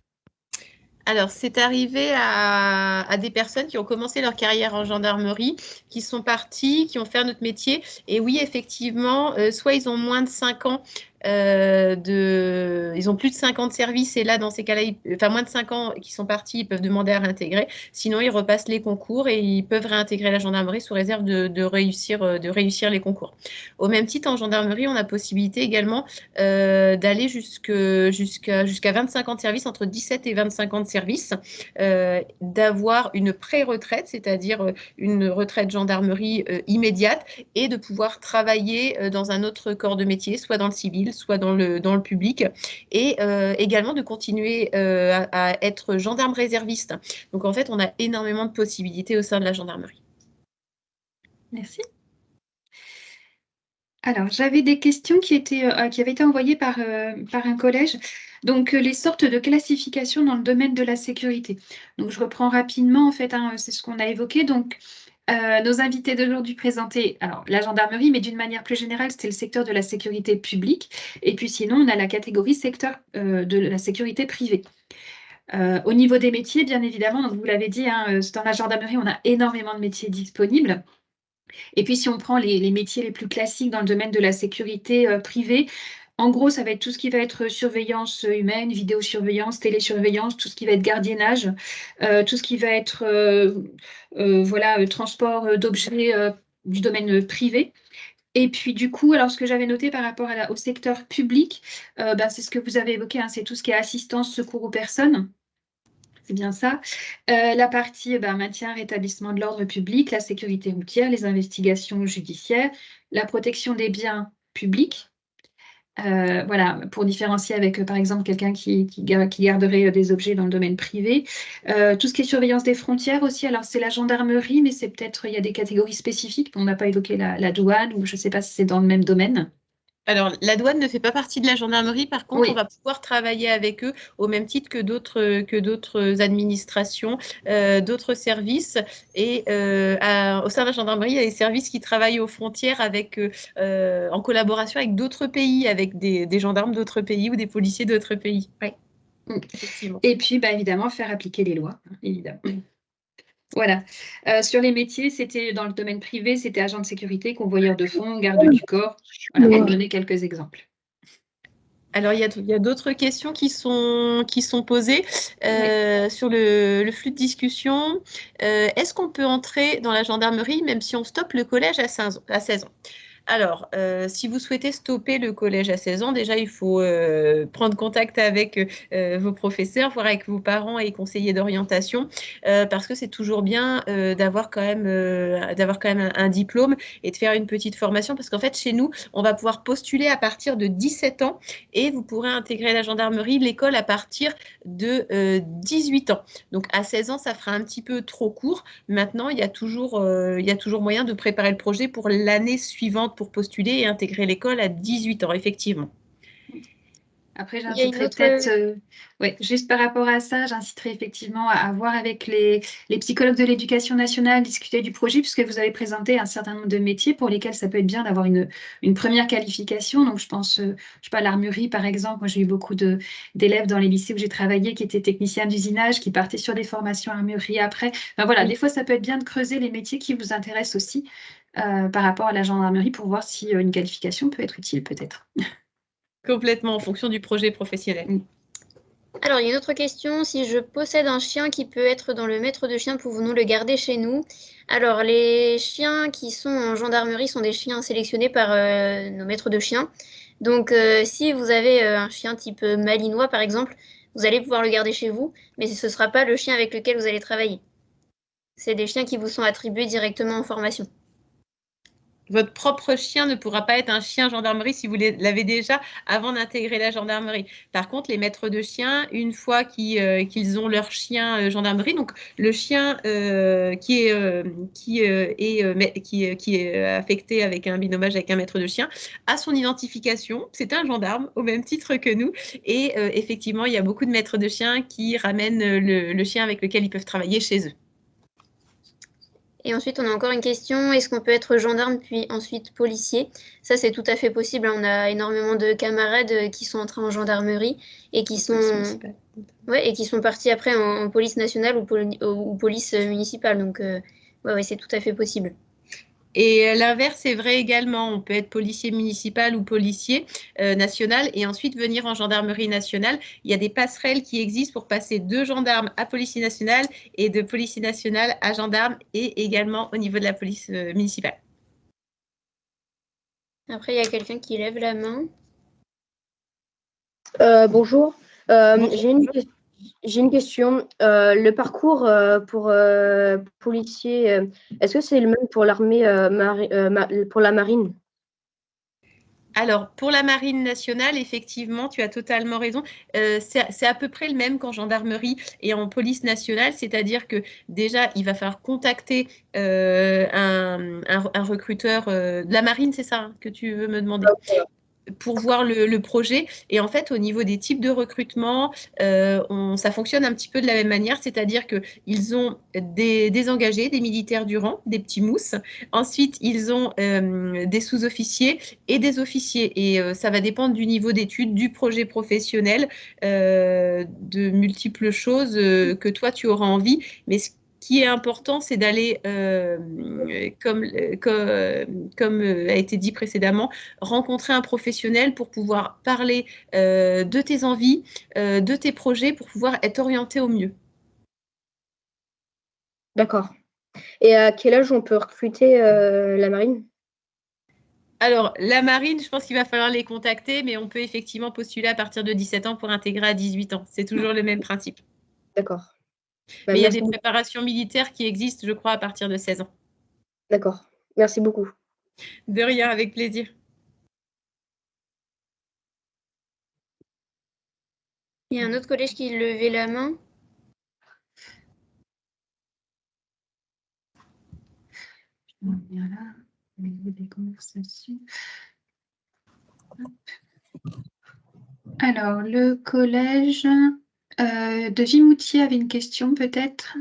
Alors, c'est arrivé à des personnes qui ont commencé leur carrière en gendarmerie, qui sont partis, qui ont fait un autre métier. Et oui, effectivement, soit ils ont moins de 5 ans, ils ont plus de 5 ans de service et là, dans ces cas-là, enfin moins de 5 ans qui sont partis, ils peuvent demander à réintégrer. Sinon, ils repassent les concours et ils peuvent réintégrer la gendarmerie sous réserve de réussir les concours. Au même titre, en gendarmerie, on a possibilité également d'aller jusqu'à 25 ans de service, entre 17 et 25 ans de service, d'avoir une pré-retraite, c'est-à-dire une retraite gendarmerie immédiate et de pouvoir travailler dans un autre corps de métier, soit dans le civil, soit dans le public, et également de continuer à être gendarme réserviste. Donc en fait, on a énormément de possibilités au sein de la gendarmerie. Merci. Alors, j'avais des questions qui avaient été envoyées par un collège. Donc, les sortes de classifications dans le domaine de la sécurité. Donc, je reprends rapidement, en fait, c'est ce qu'on a évoqué. Donc, nos invités d'aujourd'hui présentaient la gendarmerie, mais d'une manière plus générale, c'était le secteur de la sécurité publique. Et puis sinon, on a la catégorie secteur de la sécurité privée. Au niveau des métiers, bien évidemment, donc vous l'avez dit, dans la gendarmerie, on a énormément de métiers disponibles. Et puis, si on prend les métiers les plus classiques dans le domaine de la sécurité privée, En gros, ça va être tout ce qui va être surveillance humaine, vidéosurveillance, télésurveillance, tout ce qui va être gardiennage, tout ce qui va être voilà, transport d'objets du domaine privé. Et puis du coup, alors ce que j'avais noté par rapport au secteur public, c'est ce que vous avez évoqué, hein, c'est tout ce qui est assistance, secours aux personnes. C'est bien ça. La partie maintien, rétablissement de l'ordre public, la sécurité routière, les investigations judiciaires, la protection des biens publics. Voilà, pour différencier avec, par exemple, quelqu'un qui garderait des objets dans le domaine privé. Tout ce qui est surveillance des frontières aussi, alors c'est la gendarmerie, mais c'est peut-être, il y a des catégories spécifiques. On n'a pas évoqué la douane, ou je ne sais pas si c'est dans le même domaine. Alors, la douane ne fait pas partie de la gendarmerie. Par contre, Oui. on va pouvoir travailler avec eux au même titre que d'autres administrations, d'autres services. Et au sein de la gendarmerie, il y a des services qui travaillent aux frontières en collaboration avec d'autres pays, avec des gendarmes d'autres pays ou des policiers d'autres pays. Oui, effectivement. Et puis, évidemment, faire appliquer les lois, hein, évidemment. Voilà. Sur les métiers, c'était dans le domaine privé, c'était agent de sécurité, convoyeur de fonds, garde du corps. Voilà, pour donner quelques exemples. Alors, il y a d'autres questions qui sont posées Oui. sur le flux de discussion. Est-ce qu'on peut entrer dans la gendarmerie même si on stoppe le collège à 16 ans? Alors, si vous souhaitez stopper le collège à 16 ans, déjà, il faut prendre contact avec vos professeurs, voire avec vos parents et conseillers d'orientation, parce que c'est toujours bien d'avoir quand même un diplôme et de faire une petite formation, parce qu'en fait, chez nous, on va pouvoir postuler à partir de 17 ans et vous pourrez intégrer la gendarmerie, l'école à partir de 18 ans. Donc, à 16 ans, ça fera un petit peu trop court. Maintenant, il y a toujours moyen de préparer le projet pour l'année suivante pour postuler et intégrer l'école à 18 ans, effectivement. Après, j'inciterai peut-être, juste par rapport à ça, j'inciterai effectivement à voir avec les psychologues de l'éducation nationale, discuter du projet, puisque vous avez présenté un certain nombre de métiers pour lesquels ça peut être bien d'avoir une première qualification. Donc, je pense, je sais pas, l'armurerie, par exemple. Moi, j'ai eu beaucoup d'élèves dans les lycées où j'ai travaillé qui étaient techniciens d'usinage, qui partaient sur des formations armurerie après. Voilà, des fois, ça peut être bien de creuser les métiers qui vous intéressent aussi par rapport à la gendarmerie pour voir si une qualification peut être utile, peut-être. Complètement, en fonction du projet professionnel. Alors, il y a une autre question. Si je possède un chien qui peut être dans le maître de chien, pouvons-nous le garder chez nous? Alors, les chiens qui sont en gendarmerie sont des chiens sélectionnés par nos maîtres de chiens. Donc, si vous avez un chien type malinois, par exemple, vous allez pouvoir le garder chez vous, mais ce ne sera pas le chien avec lequel vous allez travailler. C'est des chiens qui vous sont attribués directement en formation. Votre propre chien ne pourra pas être un chien gendarmerie si vous l'avez déjà avant d'intégrer la gendarmerie. Par contre, les maîtres de chiens, une fois qu'ils ont leur chien gendarmerie, donc le chien qui est affecté avec un binomage avec un maître de chien, a son identification. C'est un gendarme au même titre que nous. Et effectivement, il y a beaucoup de maîtres de chiens qui ramènent le chien avec lequel ils peuvent travailler chez eux. Et ensuite, on a encore une question. Est-ce qu'on peut être gendarme puis ensuite policier? Ça, c'est tout à fait possible. On a énormément de camarades qui sont entrés en gendarmerie et qui sont partis après en police nationale ou police municipale. Donc, c'est tout à fait possible. Et l'inverse est vrai également. On peut être policier municipal ou policier national et ensuite venir en gendarmerie nationale. Il y a des passerelles qui existent pour passer de gendarme à policier national et de policier national à gendarme et également au niveau de la police municipale. Après, il y a quelqu'un qui lève la main. Bonjour. J'ai une question. Le parcours pour policier, est-ce que c'est le même pour l'armée, pour la marine? Alors, pour la marine nationale, effectivement, tu as totalement raison. C'est à peu près le même qu'en gendarmerie et en police nationale, c'est-à-dire que déjà, il va falloir contacter un recruteur de la marine, c'est ça hein, que tu veux me demander pour voir le projet. Et en fait, au niveau des types de recrutement, ça fonctionne un petit peu de la même manière, c'est-à-dire qu'ils ont des engagés, des militaires du rang, des petits mousses. Ensuite, ils ont des sous-officiers et des officiers. Et ça va dépendre du niveau d'études, du projet professionnel, de multiples choses que toi, tu auras envie. Mais ce qui est important, c'est d'aller, comme a été dit précédemment, rencontrer un professionnel pour pouvoir parler de tes envies, de tes projets, pour pouvoir être orienté au mieux. D'accord. Et à quel âge on peut recruter la marine? Alors, la marine, je pense qu'il va falloir les contacter, mais on peut effectivement postuler à partir de 17 ans pour intégrer à 18 ans. C'est toujours le même principe. D'accord. Mais il y a des préparations militaires qui existent, je crois, à partir de 16 ans. D'accord. Merci beaucoup. De rien, avec plaisir. Il y a un autre collège qui levait la main. Voilà, des conversations. Alors, le collège de Vimoutier avait une question peut-être.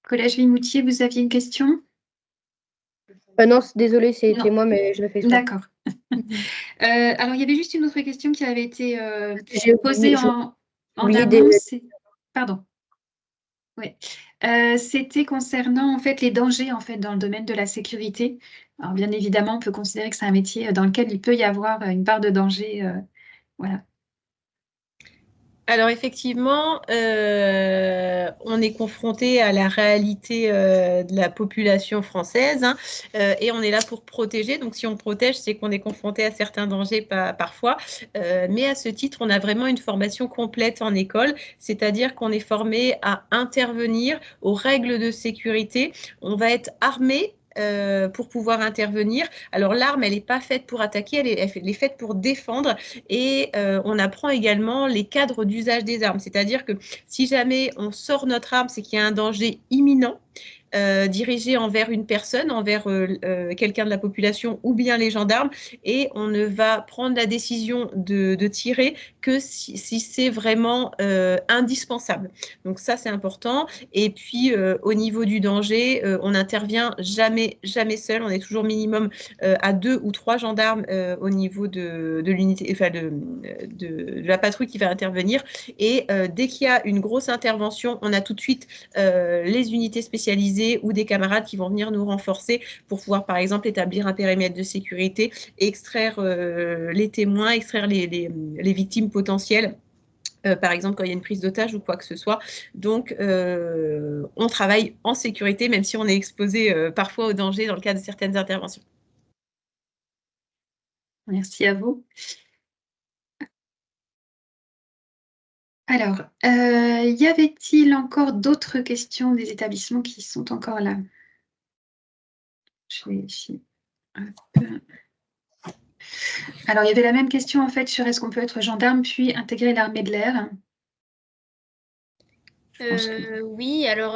Collège Vimoutier, vous aviez une question? Non, désolé, c'était moi, mais je l'ai fait. D'accord. Alors, il y avait juste une autre question qui avait été posée en amont. Pardon. Oui. C'était concernant en fait les dangers en fait dans le domaine de la sécurité. Alors, bien évidemment, on peut considérer que c'est un métier dans lequel il peut y avoir une part de danger. Voilà. Alors effectivement, on est confronté à la réalité de la population française, hein, et on est là pour protéger. Donc si on protège, c'est qu'on est confronté à certains dangers parfois. Mais à ce titre, on a vraiment une formation complète en école, c'est-à-dire qu'on est formé à intervenir aux règles de sécurité. On va être armé pour pouvoir intervenir. Alors l'arme, elle n'est pas faite pour attaquer, elle est faite pour défendre, et on apprend également les cadres d'usage des armes, c'est-à-dire que si jamais on sort notre arme, c'est qu'il y a un danger imminent dirigé envers une personne, envers quelqu'un de la population ou bien les gendarmes, et on ne va prendre la décision de tirer que si c'est vraiment indispensable. Donc ça, c'est important. Et puis, au niveau du danger, on n'intervient jamais seul. On est toujours minimum à 2 ou 3 gendarmes au niveau de l'unité, enfin de la patrouille qui va intervenir. Et dès qu'il y a une grosse intervention, on a tout de suite les unités spécialisées ou des camarades qui vont venir nous renforcer pour pouvoir, par exemple, établir un périmètre de sécurité, extraire les témoins, extraire les victimes potentielles. Par exemple, quand il y a une prise d'otage ou quoi que ce soit. Donc, on travaille en sécurité, même si on est exposé parfois au danger dans le cadre de certaines interventions. Merci à vous. Alors, y avait-il encore d'autres questions des établissements qui sont encore là? Je vérifie. Alors, il y avait la même question en fait sur est-ce qu'on peut être gendarme puis intégrer l'armée de l'air? Oui, alors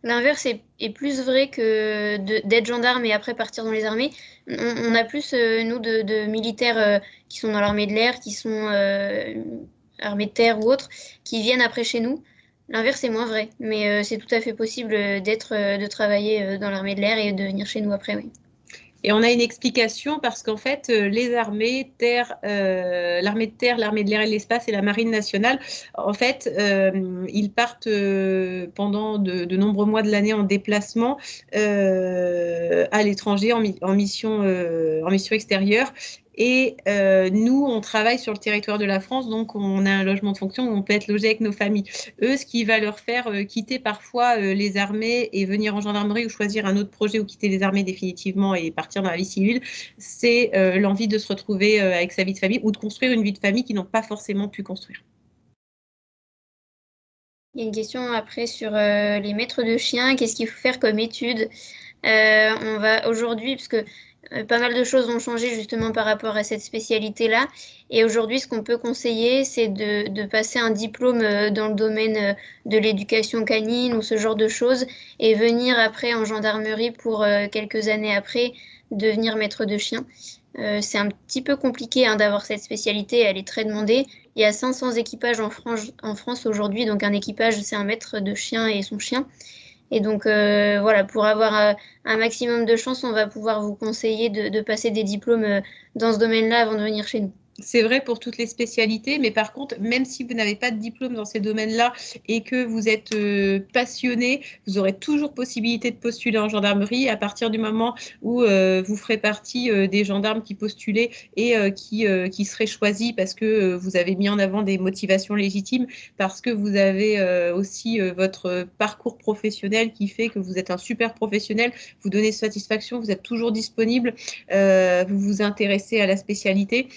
l'inverse est plus vrai que d'être gendarme et après partir dans les armées. On a plus, nous, de militaires qui sont dans l'armée de l'air, qui sont armée de terre ou autres, qui viennent après chez nous. L'inverse est moins vrai, mais c'est tout à fait possible de travailler dans l'armée de l'air et de venir chez nous après, oui. Et on a une explication parce qu'en fait, les armées, l'armée de terre, l'armée de l'air et de l'espace et la marine nationale, en fait, ils partent pendant de nombreux mois de l'année en déplacement à l'étranger, en mission extérieure. Et nous, on travaille sur le territoire de la France, donc on a un logement de fonction où on peut être logé avec nos familles. Eux, ce qui va leur faire quitter parfois les armées et venir en gendarmerie ou choisir un autre projet ou quitter les armées définitivement et partir dans la vie civile, c'est l'envie de se retrouver avec sa vie de famille ou de construire une vie de famille qu'ils n'ont pas forcément pu construire. Il y a une question après sur les maîtres de chiens. Qu'est-ce qu'il faut faire comme études? On va aujourd'hui, parce que pas mal de choses ont changé justement par rapport à cette spécialité-là. Et aujourd'hui, ce qu'on peut conseiller, c'est de passer un diplôme dans le domaine de l'éducation canine ou ce genre de choses et venir après en gendarmerie pour quelques années après devenir maître de chien. C'est un petit peu compliqué d'avoir cette spécialité, elle est très demandée. Il y a 500 équipages en France aujourd'hui, donc un équipage, c'est un maître de chien et son chien. Et donc, voilà, pour avoir un maximum de chance, on va pouvoir vous conseiller de passer des diplômes dans ce domaine-là avant de venir chez nous. C'est vrai pour toutes les spécialités, mais par contre, même si vous n'avez pas de diplôme dans ces domaines-là et que vous êtes passionné, vous aurez toujours possibilité de postuler en gendarmerie à partir du moment où vous ferez partie des gendarmes qui postulaient et qui seraient choisis parce que vous avez mis en avant des motivations légitimes, parce que vous avez aussi votre parcours professionnel qui fait que vous êtes un super professionnel, vous donnez satisfaction, vous êtes toujours disponible, vous vous intéressez à la spécialité.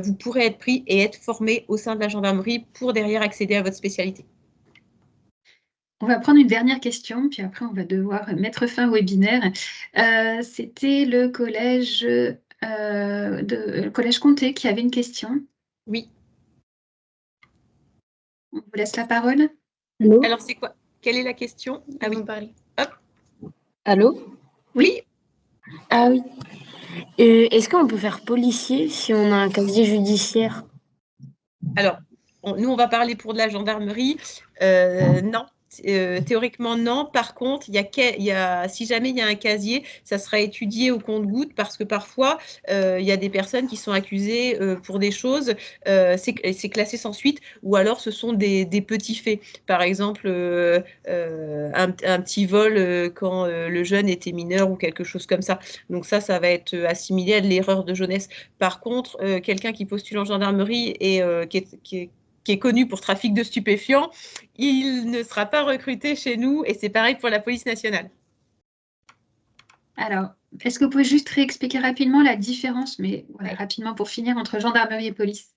Vous pourrez être pris et être formé au sein de la gendarmerie pour derrière accéder à votre spécialité. On va prendre une dernière question, puis après on va devoir mettre fin au webinaire. C'était le collège Comté qui avait une question. Oui. On vous laisse la parole. Allô? Alors c'est quoi? Quelle est la question? Ah oui. Hop. Allô? Oui. Ah oui. Est-ce qu'on peut faire policier si on a un casier judiciaire? Alors, nous, on va parler pour de la gendarmerie. Non. Théoriquement, non. Par contre, si jamais il y a un casier, ça sera étudié au compte-gouttes parce que parfois, il y a des personnes qui sont accusées pour des choses, c'est classé sans suite, ou alors ce sont des petits faits. Par exemple, un petit vol quand le jeune était mineur ou quelque chose comme ça. Donc ça va être assimilé à de l'erreur de jeunesse. Par contre, quelqu'un qui postule en gendarmerie et qui est connu pour trafic de stupéfiants, il ne sera pas recruté chez nous et c'est pareil pour la police nationale. Alors, est-ce que vous pouvez juste réexpliquer rapidement la différence, mais voilà, rapidement pour finir, entre gendarmerie et police?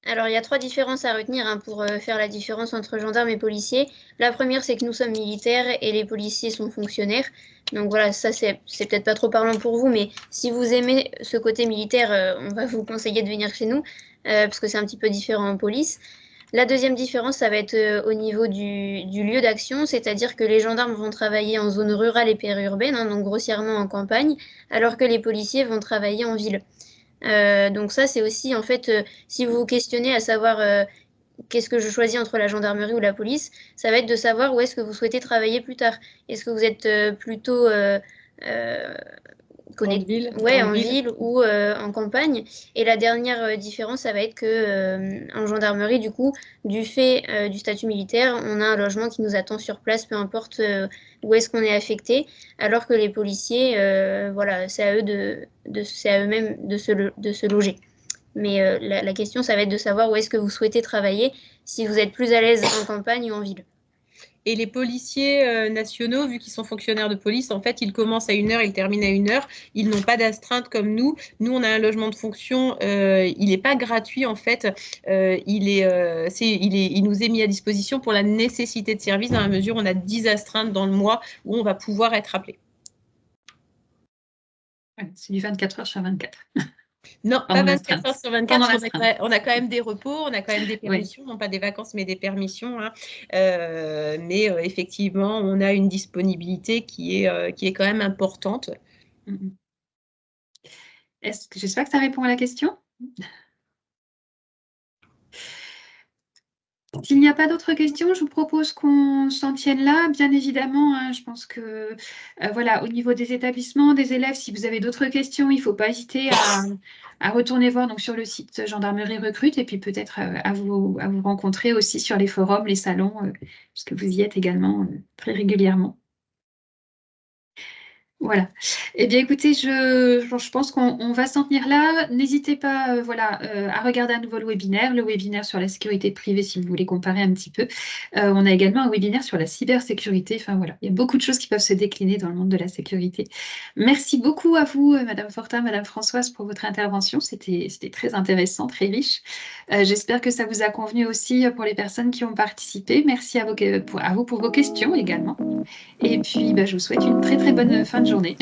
Alors, il y a 3 différences à retenir pour faire la différence entre gendarmes et policiers. La première, c'est que nous sommes militaires et les policiers sont fonctionnaires. Donc voilà, ça, c'est peut-être pas trop parlant pour vous, mais si vous aimez ce côté militaire, on va vous conseiller de venir chez nous, parce que c'est un petit peu différent en police. La deuxième différence, ça va être au niveau du lieu d'action, c'est-à-dire que les gendarmes vont travailler en zone rurale et périurbaine, hein, donc grossièrement en campagne, alors que les policiers vont travailler en ville. Donc ça, c'est aussi, en fait, si vous vous questionnez à savoir qu'est-ce que je choisis entre la gendarmerie ou la police, ça va être de savoir où est-ce que vous souhaitez travailler plus tard. Est-ce que vous êtes plutôt connecté en ville ou en campagne? Et la dernière différence, ça va être que en gendarmerie, du coup, du fait du statut militaire, on a un logement qui nous attend sur place, peu importe où est-ce qu'on est affecté, alors que les policiers, voilà, c'est à eux-mêmes de se loger. Mais la question, ça va être de savoir où est-ce que vous souhaitez travailler, si vous êtes plus à l'aise en campagne ou en ville. Et les policiers nationaux, vu qu'ils sont fonctionnaires de police, en fait, ils commencent à 1h, ils terminent à 1h. Ils n'ont pas d'astreinte comme nous. Nous, on a un logement de fonction. Il n'est pas gratuit, en fait. Il nous est mis à disposition pour la nécessité de service, dans la mesure où on a 10 astreintes dans le mois où on va pouvoir être appelé. C'est du 24 heures sur 24. Non, pas 24 heures sur 24, on a quand même des repos, on a quand même des permissions, non pas des vacances, mais des permissions. Hein. Mais effectivement, on a une disponibilité qui est quand même importante. J'espère que ça répond à la question. S'il n'y a pas d'autres questions, je vous propose qu'on s'en tienne là. Bien évidemment, hein, je pense que voilà, au niveau des établissements, des élèves, si vous avez d'autres questions, il ne faut pas hésiter à retourner voir donc, sur le site Gendarmerie Recrute et puis peut-être à vous rencontrer aussi sur les forums, les salons, puisque vous y êtes également très régulièrement. Voilà. Eh bien, écoutez, je pense qu'on va s'en tenir là. N'hésitez pas à regarder à nouveau le webinaire sur la sécurité privée si vous voulez comparer un petit peu. On a également un webinaire sur la cybersécurité. Enfin, voilà, il y a beaucoup de choses qui peuvent se décliner dans le monde de la sécurité. Merci beaucoup à vous, Madame Fortin, Madame Françoise, pour votre intervention. C'était très intéressant, très riche. J'espère que ça vous a convenu aussi pour les personnes qui ont participé. Merci à vous pour vos questions également. Et puis, je vous souhaite une très très bonne fin de journée.